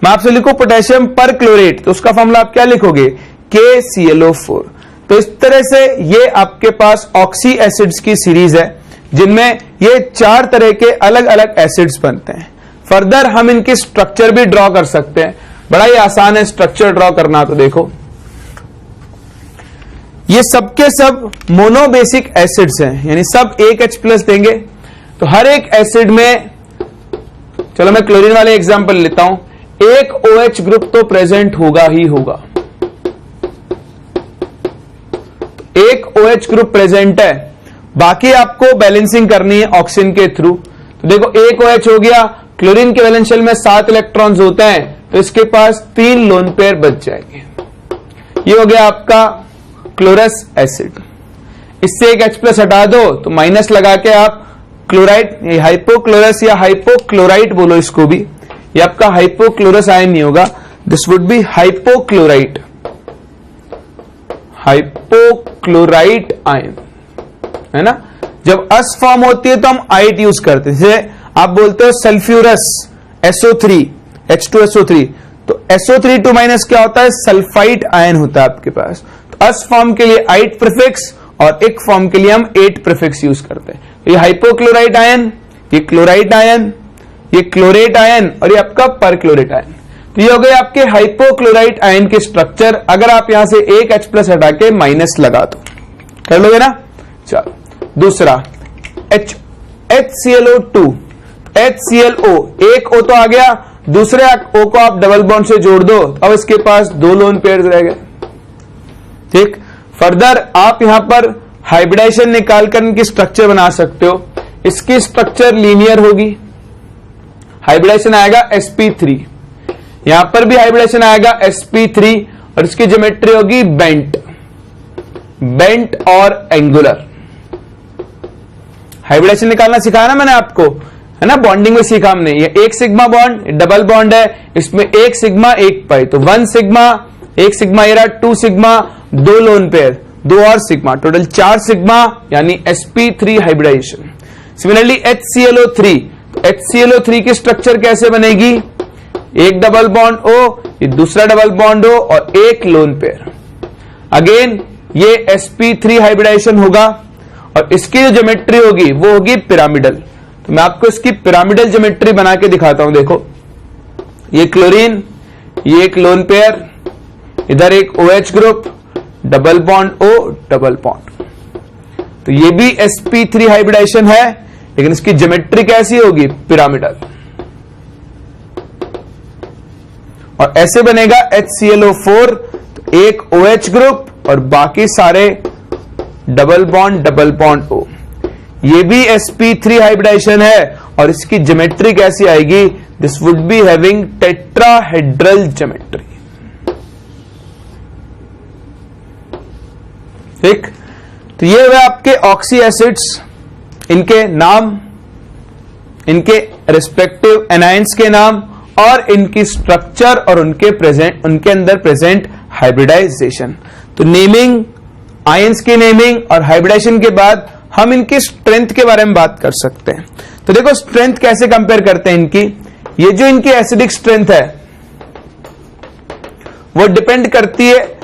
S1: मैं आपसे लिखूं पोटेशियम पर क्लोरेट, तो उसका फॉर्मूला आप क्या लिखोगे, KClO4। तो इस तरह से ये आपके पास ऑक्सी एसिड्स की सीरीज है, जिनमें ये 4 तरह के अलग अलग एसिड्स बनते हैं। फर्दर हम इनकी स्ट्रक्चर भी ड्रॉ कर सकते हैं, बड़ा ही आसान है स्ट्रक्चर ड्रॉ करना। तो देखो, ये सबके सब मोनोबेसिक एसिड्स हैं, यानी सब एक H+ देंगे। तो हर एक एसिड में, चलो मैं क्लोरीन वाले एग्जांपल लेता हूं, एक OH ग्रुप तो प्रेजेंट होगा ही होगा। तो एक OH ग्रुप प्रेजेंट है, बाकी आपको बैलेंसिंग करनी है ऑक्सीजन के थ्रू। तो देखो, एक OH हो गया, क्लोरीन के वैलेंस शेल में 7 इलेक्ट्रॉन्स होते हैं, तो इसके पास 3 लोन पेयर बच जाएंगे। ये हो गया आपका क्लोरस एसिड। इससे एक H+ हटा दो, तो माइनस लगा के आप क्लोराइड, हाइपोक्लोरस या हाइपोक्लोराइट बोलो इसको भी, ये आपका हाइपोक्लोरस आयन नहीं होगा, this would be hypochlorite, hypochlorite ion, है ना। जब अस फॉर्म होती है तो हम आइट यूज करते हैं। जैसे आप बोलते हो सल्फ्यूरस SO3, H2SO3, तो SO3 क्या होता है, सल्फाइट आयन होता है आपके पास। तो अस फॉर्म के लिए आइट प्रीफिक्स और इक फॉर्म के लिए हम एट प्रीफिक्स यूज करते हैं। ये हाइपोक्लोराइट आयन, ये क्लोराइट आयन, ये क्लोरेट आयन और ये आपका परक्लोरेट आयन। तो ये हो गए आपके हाइपोक्लोराइट आयन के स्ट्रक्चर। अगर आप यहां से एक H+ हटा के माइनस लगा दो, कर लोगे ना। चलो दूसरा HClO2, HClO, एक O तो आ गया, दूसरे O को आप डबल बॉन्ड से जोड़ दो, अब इसके पास 2 लोन पेयर रह गए, ठीक। फर्दर आप यहां पर हाइब्रिडाइजेशन निकालकर इनकी स्ट्रक्चर बना सकते हो। इसकी स्ट्रक्चर लीनियर होगी, हाइब्रिडाइजेशन आएगा sp3, यहां पर भी हाइब्रिडाइजेशन आएगा sp3 और इसकी ज्योमेट्री होगी बेंट और एंगुलर। हाइब्रिडाइजेशन निकालना सिखाया ना मैंने आपको, है ना, बॉन्डिंग में सीखा हमने। ये एक सिग्मा बॉन्ड, डबल बॉन्ड है, इसमें एक सिग्मा एक पाई, तो 1 सिग्मा, एक सिग्मा ये रहा, 2 सिग्मा, 2 लोन पेयर, 2 और सिग्मा, टोटल 4 सिग्मा, यानी sp3 हाइब्रिडाइजेशन। सिमिलरली HClO3, तो HClO3 की स्ट्रक्चर कैसे बनेगी, एक डबल बॉन्ड O, ये दूसरा डबल बॉन्ड O और एक लोन पेयर। अगेन ये sp3 हाइब्रिडाइजेशन होगा और इसकी जो ज्योमेट्री होगी वो होगी पिरामिडल। तो मैं आपको इसकी पिरामिडल ज्योमेट्री बना के दिखाता हूं। देखो, ये क्लोरीन, ये एक लोन पेयर, इधर एक OH group, double bond O, double bond. तो ये भी sp3 हाइब्रिडाइजेशन है, लेकिन इसकी ज्योमेट्री कैसी होगी, पिरामिडल। और ऐसे बनेगा HClO4, तो एक OH ग्रुप और बाकी सारे डबल बॉन्ड O। ये भी sp3 हाइब्रिडाइजेशन है और इसकी ज्योमेट्री कैसी आएगी, this would be having tetrahedral geometry, ठीक। तो ये हुए आपके ऑक्सी एसिड्स, इनके नाम, इनके रिस्पेक्टिव एनाइंस के नाम और इनकी स्ट्रक्चर और उनके अंदर प्रेजेंट हाइब्रिडाइजेशन। तो नेमिंग, आयंस की नेमिंग और हाइब्रिडाइजेशन के बाद हम इनकी स्ट्रेंथ के बारे में बात कर सकते हैं। तो देखो स्ट्रेंथ कैसे कंपेयर करते हैं इनकी। ये जो इनकी एसिडिक स्ट्रेंथ है वो डिपेंड करती है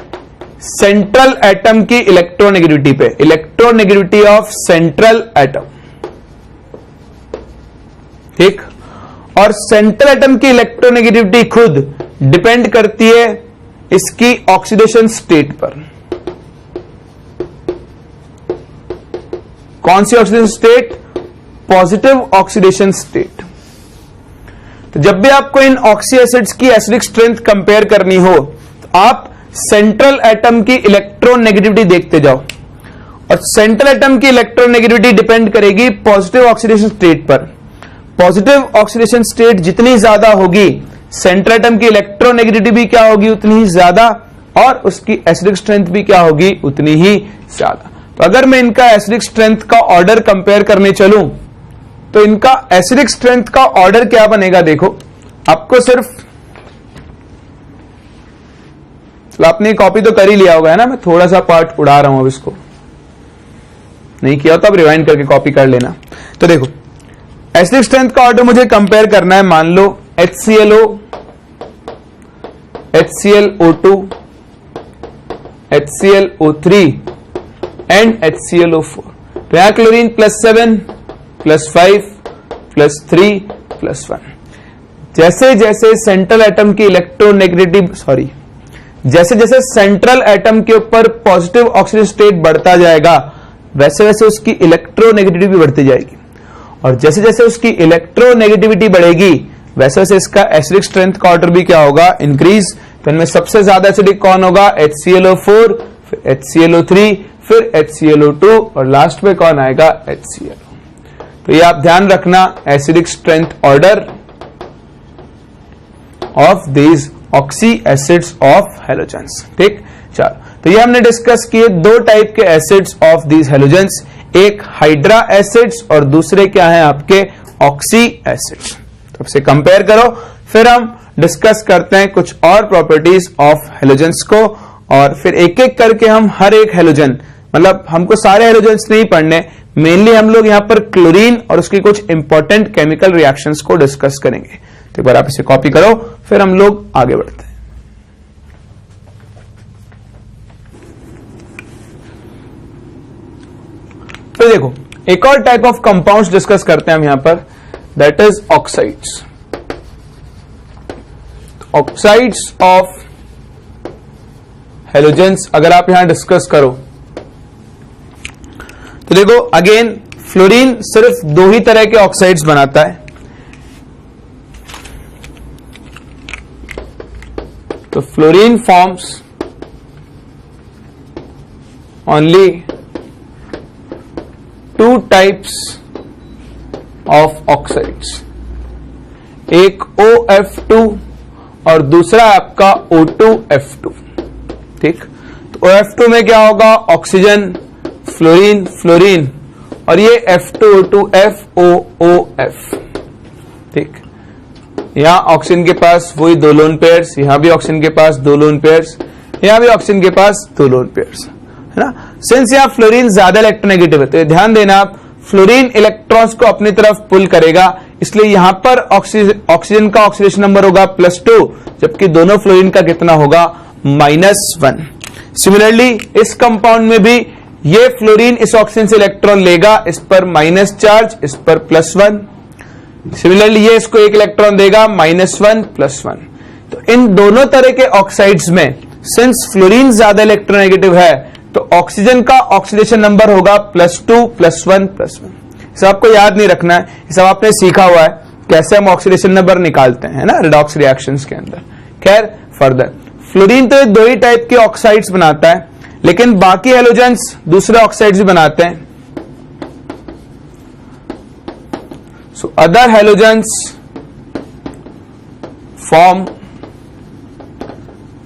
S1: सेंट्रल एटम की इलेक्ट्रोनेगेटिविटी पे, इलेक्ट्रोनेगेटिविटी ऑफ सेंट्रल एटम, ठीक। और सेंट्रल एटम की इलेक्ट्रोनेगेटिविटी खुद डिपेंड करती है इसकी ऑक्सीडेशन स्टेट पर। कौन सी oxidation state, positive oxidation state. तो जब भी आपको इन ऑक्सी एसिड्स की एसिडिक स्ट्रेंथ कंपेयर करनी हो तो आप सेंट्रल एटम की इलेक्ट्रोनेगेटिविटी देखते जाओ, और सेंट्रल एटम की इलेक्ट्रोनेगेटिविटी डिपेंड करेगी पॉजिटिव ऑक्सीडेशन स्टेट पर। पॉजिटिव ऑक्सीडेशन स्टेट जितनी ज्यादा होगी, सेंट्रल एटम की इलेक्ट्रोनेगेटिविटी भी क्या होगी, उतनी ही ज्यादा, और उसकी एसिडिक स्ट्रेंथ भी क्या होगी, उतनी ही ज्यादा। तो अगर मैं इनका एसिडिक स्ट्रेंथ का ऑर्डर कंपेयर करने चलूं तो इनका एसिडिक स्ट्रेंथ का ऑर्डर क्या बनेगा, देखो आपको सिर्फ, आपने कॉपी तो कर ही लिया होगा है ना, मैं थोड़ा सा पार्ट उड़ा रहा हूं, अब इसको नहीं किया तो अब रिवाइंड करके कॉपी कर लेना। तो देखो एसिडिक स्ट्रेंथ का ऑर्डर मुझे कंपेयर करना है, मान लो HClO, HClO2, HClO3 and HClO4। तो यहां क्लोरीन +7 +5 +3 +1। जैसे जैसे सेंट्रल एटम की इलेक्ट्रोनेगेटिविटी जैसे जैसे सेंट्रल एटम के ऊपर पॉजिटिव ऑक्सीडेशन स्टेट बढ़ता जाएगा, वैसे वैसे उसकी इलेक्ट्रोनेगेटिविटी भी बढ़ती जाएगी, और जैसे जैसे उसकी इलेक्ट्रोनेगेटिविटी बढ़ेगी वैसे वैसे इसका एसिडिक स्ट्रेंथ का ऑर्डर भी क्या होगा, इंक्रीज। तो इनमें सबसे ज्यादा एसिडिक कौन होगा, HClO4, फिर HClO3, फिर HClO2, और लास्ट में कौन आएगा, HClO। तो ये आप ध्यान रखना, acidic strength order of these oxy acids of halogens. ठीक, चलो तो ये हमने डिस्कस किए दो टाइप के एसिड्स ऑफ दीज हेलोजेंस, एक हाइड्रा एसिड्स और दूसरे क्या है आपके ऑक्सी एसिड्स। तो इसे कंपेयर करो, फिर हम डिस्कस करते हैं कुछ और प्रॉपर्टीज ऑफ हेलोजेंस को, और फिर एक एक करके हम हर एक हेलोजन, मतलब हमको सारे हेलोजेंस नहीं पढ़ने, मेनली हम लोग यहां पर क्लोरीन और उसकी कुछ इंपॉर्टेंट केमिकल रिएक्शंस को डिस्कस करेंगे। तो एक बार आप इसे कॉपी करो, फिर हम लोग आगे बढ़ते हैं। तो देखो एक और टाइप ऑफ कंपाउंड्स डिस्कस करते हैं हम यहां पर, that is oxides. Oxides of halogens अगर आप यहां डिस्कस करो तो देखो अगेन फ्लोरीन सिर्फ दो ही तरह के ऑक्साइड्स बनाता है। तो fluorine forms only two types of oxides, एक OF2 और दूसरा आपका O2F2। ठीक, तो OF2 में क्या होगा, ऑक्सीजन, फ्लोरीन, फ्लोरीन, और ये F2O2FOOF। ठीक, यहां ऑक्सीजन के पास वही दो लोन पेयर्स, यहां भी ऑक्सीजन के पास दो लोन पेयर्स, यहां भी ऑक्सीजन के पास दो लोन पेयर्स, है ना। सिंस यहां फ्लोरीन ज्यादा इलेक्ट्रोनेगेटिव है, तो ध्यान देना आप, फ्लोरीन इलेक्ट्रॉन्स को अपनी तरफ पुल करेगा, इसलिए यहां पर ऑक्सीजन का ऑक्सीडेशन नंबर होगा +2, जबकि दोनों फ्लोरीन का कितना होगा, -1। सिमिलरली इस कंपाउंड में भी ये फ्लोरीन इस ऑक्सीजन से इलेक्ट्रॉन लेगा, इस पर माइनस चार्ज, इस पर +1। सिमिलरली ये इसको एक इलेक्ट्रॉन देगा, -1 +1। तो इन दोनों तरह के ऑक्साइड्स में सिंस फ्लोरीन ज्यादा इलेक्ट्रोनेगेटिव है, तो ऑक्सीजन का ऑक्सीडेशन नंबर होगा +2 +1 +1। इसे आपको याद नहीं रखना है, ये सब आपने सीखा हुआ है कैसे हम ऑक्सीडेशन नंबर निकालते हैं, है ना, रिडॉक्स रिएक्शंस के अंदर। खैर फर्दर, फ्लोरीन तो दो ही टाइप के ऑक्साइड्स बनाता है, लेकिन बाकी हेलोजेंस दूसरे ऑक्साइड्स भी बनाते हैं। So other halogens form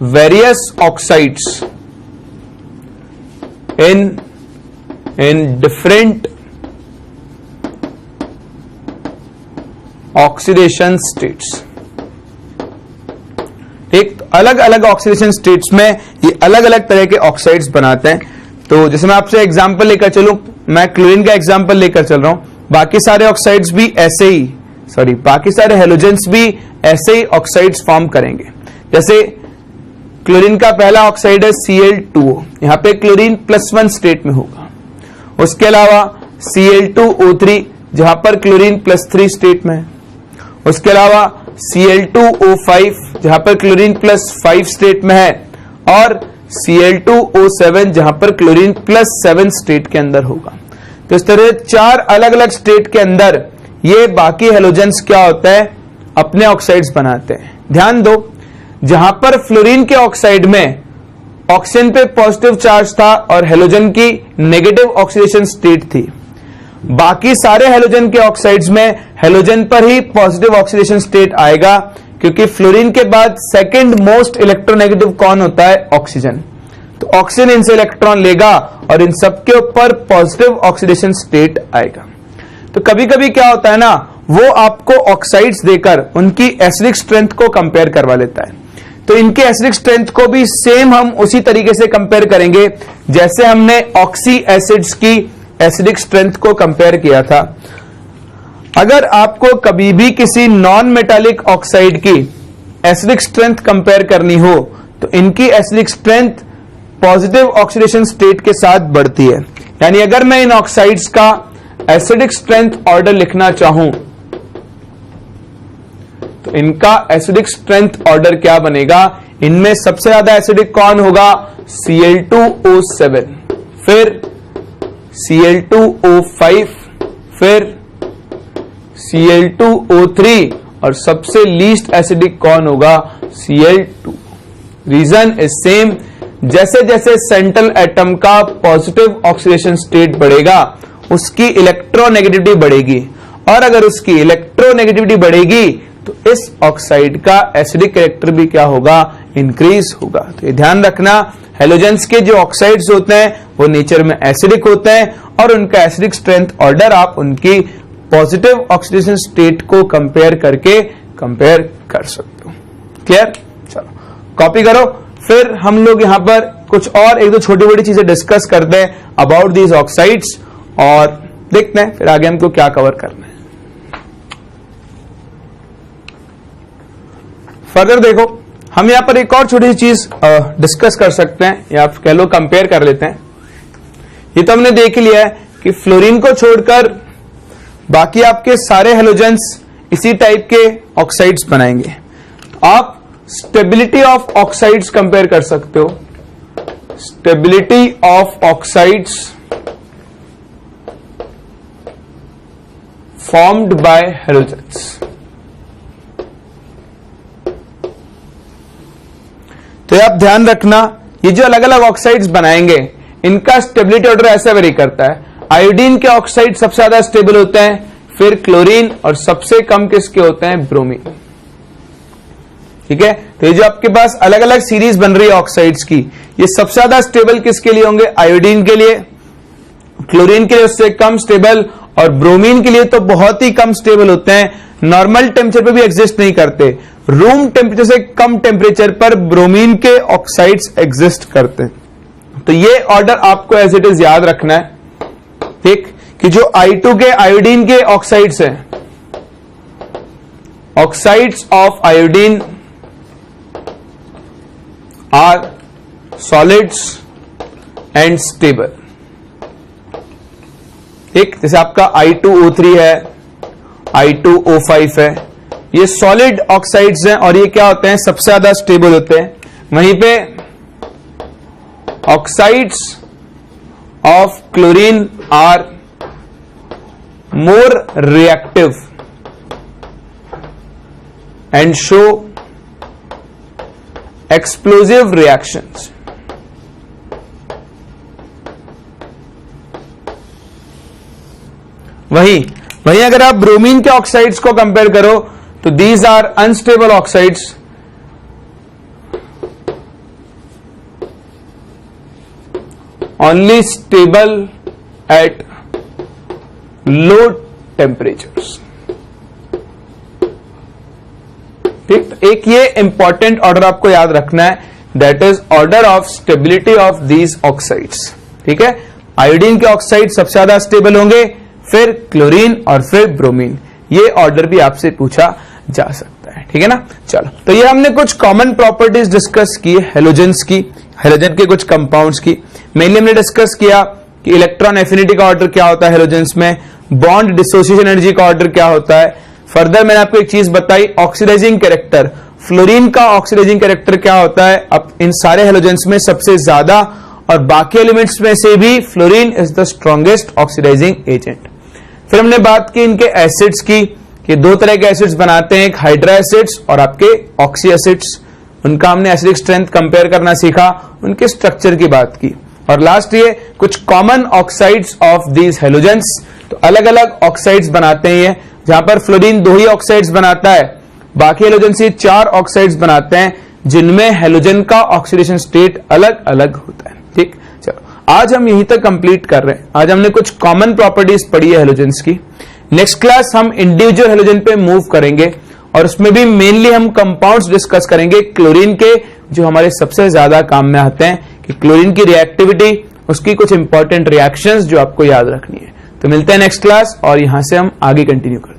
S1: various oxides in different oxidation states. ठीक, तो अलग अलग ऑक्सीडेशन स्टेट्स में ये अलग अलग तरह के ऑक्साइड्स बनाते हैं। तो जैसे मैं आपसे एग्जांपल लेकर चलूं, मैं क्लोरीन का एग्जांपल लेकर चल रहा हूं, बाकी सारे ऑक्साइड्स भी ऐसे ही, बाकी सारे हेलोजेंस भी ऐसे ही ऑक्साइड्स फॉर्म करेंगे। जैसे क्लोरीन का पहला ऑक्साइड है Cl2O, यहां पे क्लोरीन +1 स्टेट में होगा। उसके अलावा Cl2O3 जहां पर क्लोरीन +3 स्टेट में है। उसके अलावा Cl2O5 जहां पर क्लोरीन +5 स्टेट में है, और Cl2O7 जहां पर क्लोरीन +7 स्टेट के अंदर होगा। तो इस तरह 4 अलग अलग स्टेट के अंदर ये बाकी हेलोजेंस क्या होता है, अपने ऑक्साइड्स बनाते हैं। ध्यान दो, जहां पर फ्लोरीन के ऑक्साइड में ऑक्सीजन पे पॉजिटिव चार्ज था और हेलोजन की नेगेटिव ऑक्सीडेशन स्टेट थी, बाकी सारे हेलोजन के ऑक्साइड्स में हेलोजन पर ही पॉजिटिव ऑक्सीडेशन स्टेट आएगा, क्योंकि फ्लोरीन के बाद सेकंड मोस्ट इलेक्ट्रोनेगेटिव कौन होता है? ऑक्सीजन। तो ऑक्सीजन इनसे इलेक्ट्रॉन लेगा और इन सबके ऊपर पॉजिटिव ऑक्सीडेशन स्टेट आएगा। तो कभी कभी क्या होता है ना, वो आपको ऑक्साइड्स देकर उनकी एसिडिक स्ट्रेंथ को कंपेयर करवा लेता है। तो इनके एसिडिक स्ट्रेंथ को भी सेम हम उसी तरीके से कंपेयर करेंगे जैसे हमने ऑक्सी एसिड्स की एसिडिक स्ट्रेंथ को कंपेयर किया था। अगर आपको कभी भी किसी नॉन मेटालिक ऑक्साइड की एसिडिक स्ट्रेंथ कंपेयर करनी हो तो इनकी acidic strength positive oxidation state के साथ बढ़ती है। यानी अगर मैं इन ऑक्साइड्स का एसिडिक स्ट्रेंथ ऑर्डर लिखना चाहूं तो इनका एसिडिक स्ट्रेंथ ऑर्डर क्या बनेगा? इनमें सबसे ज्यादा एसिडिक कौन होगा? Cl2O7, फिर Cl2O5, फिर Cl2O3 और सबसे लीस्ट एसिडिक कौन होगा? Cl2। रीजन इज सेम, जैसे जैसे सेंट्रल एटम का पॉजिटिव ऑक्सीडेशन स्टेट बढ़ेगा उसकी इलेक्ट्रोनेगेटिविटी बढ़ेगी, और अगर उसकी इलेक्ट्रोनेगेटिविटी बढ़ेगी तो इस ऑक्साइड का एसिडिक कैरेक्टर भी क्या होगा? इंक्रीज होगा। तो ये ध्यान रखना, हेलोजेंस के जो ऑक्साइड्स होते हैं वो नेचर में एसिडिक होते हैं और उनका एसिडिक स्ट्रेंथ ऑर्डर आप उनकी पॉजिटिव ऑक्सीडेशन स्टेट को कंपेयर करके कंपेयर कर सकते हो। क्लियर? चलो कॉपी करो। फिर हम लोग यहां पर कुछ और एक दो छोटी बड़ी चीजें डिस्कस करते हैं अबाउट दीज ऑक्साइड्स और देखते हैं फिर आगे हमको क्या कवर करना है। फर्दर देखो, हम यहां पर एक और छोटी सी चीज डिस्कस कर सकते हैं या आप कह लो कंपेयर कर लेते हैं। ये तो हमने देख लिया है कि फ्लोरीन को छोड़कर बाकी आपके सारे हेलोजेंस इसी टाइप के ऑक्साइड्स बनाएंगे। आप स्टेबिलिटी ऑफ ऑक्साइड्स कंपेयर कर सकते हो। Stability of oxides formed by halogens. तो आप ध्यान रखना, ये जो अलग अलग ऑक्साइड्स बनाएंगे इनका स्टेबिलिटी ऑर्डर ऐसा वेरी करता है। आयोडीन के ऑक्साइड सबसे ज्यादा स्टेबल होते हैं, फिर क्लोरीन और सबसे कम किसके होते हैं? ब्रोमीन। ठीक है, तो ये जो आपके पास अलग अलग सीरीज बन रही है ऑक्साइड्स की, ये सबसे ज्यादा स्टेबल किसके लिए होंगे? आयोडीन के लिए, क्लोरीन के लिए उससे कम स्टेबल, और ब्रोमीन के लिए तो बहुत ही कम स्टेबल होते हैं, नॉर्मल टेम्परेचर पे भी एग्जिस्ट नहीं करते, रूम टेम्परेचर से कम टेम्परेचर पर ब्रोमीन के ऑक्साइड्स एग्जिस्ट करते हैं। तो ये ऑर्डर आपको एज इट इज याद रखना है, ठीक, कि जो I2 के आयोडीन के ऑक्साइड्स हैं, oxides of iodine are solids and stable. ठीक, जैसे आपका I2O3 है, I2O5 है, ये सॉलिड ऑक्साइड्स हैं और ये क्या होते हैं? सबसे ज्यादा स्टेबल होते हैं। वहीं पे oxides of chlorine are more reactive and show explosive reactions. वहीं अगर आप ब्रोमीन के ऑक्साइड्स को कंपेयर करो तो these are unstable oxides, only stable at low temperatures. ठीक, एक ये इंपॉर्टेंट ऑर्डर आपको याद रखना है, that is order of stability of these oxides. ठीक है, आयोडीन के ऑक्साइड सबसे ज्यादा स्टेबल होंगे, फिर क्लोरीन और फिर ब्रोमीन। ये ऑर्डर भी आपसे पूछा जा सकता है। ठीक है ना? चलो, तो ये हमने कुछ कॉमन प्रॉपर्टीज डिस्कस की हेलोजेंस की, हेलोजन के कुछ कंपाउंड्स की। मेनली हमने डिस्कस किया कि इलेक्ट्रॉन एफिनिटी का ऑर्डर क्या होता है हेलोजेंस में, बॉन्ड डिसोसिएशन एनर्जी का ऑर्डर क्या होता है। फर्दर मैंने आपको एक चीज बताई, ऑक्सीडाइजिंग कैरेक्टर, फ्लोरीन का ऑक्सीडाइजिंग कैरेक्टर क्या होता है। अब इन सारे हेलोजेंस में सबसे ज्यादा और बाकी एलिमेंट्स में से भी fluorine is the strongest oxidising agent. फिर हमने बात की इनके एसिड्स की, कि दो तरह के एसिड्स बनाते हैं, एक हाइड्रा एसिड्स और आपके ऑक्सी एसिड्स। उनका हमने एसिडिक स्ट्रेंथ कंपेयर करना सीखा, उनके स्ट्रक्चर की बात की। और लास्ट ये कुछ common oxides of these halogens. तो अलग अलग ऑक्साइड्स बनाते हैं, जहां पर फ्लोरीन 2 ही ऑक्साइड्स बनाता है, बाकी हेलोजेंस ये 4 ऑक्साइड्स बनाते हैं, जिनमें हेलोजन का ऑक्सीडेशन स्टेट अलग अलग होता है। ठीक, चलो आज हम यहीं तक कंप्लीट कर रहे हैं। आज हमने कुछ कॉमन प्रॉपर्टीज पढ़ी है हेलोजेंस की। नेक्स्ट क्लास हम इंडिविजुअल हेलोजन पे मूव करेंगे और उसमें भी मेनली हम कंपाउंड्स डिस्कस करेंगे क्लोरीन के, जो हमारे सबसे ज्यादा काम में आते हैं, कि क्लोरीन की रिएक्टिविटी, उसकी कुछ इंपॉर्टेंट रिएक्शंस जो आपको याद रखनी है। तो मिलते हैं नेक्स्ट क्लास और यहां से हम आगे कंटिन्यू करते हैं।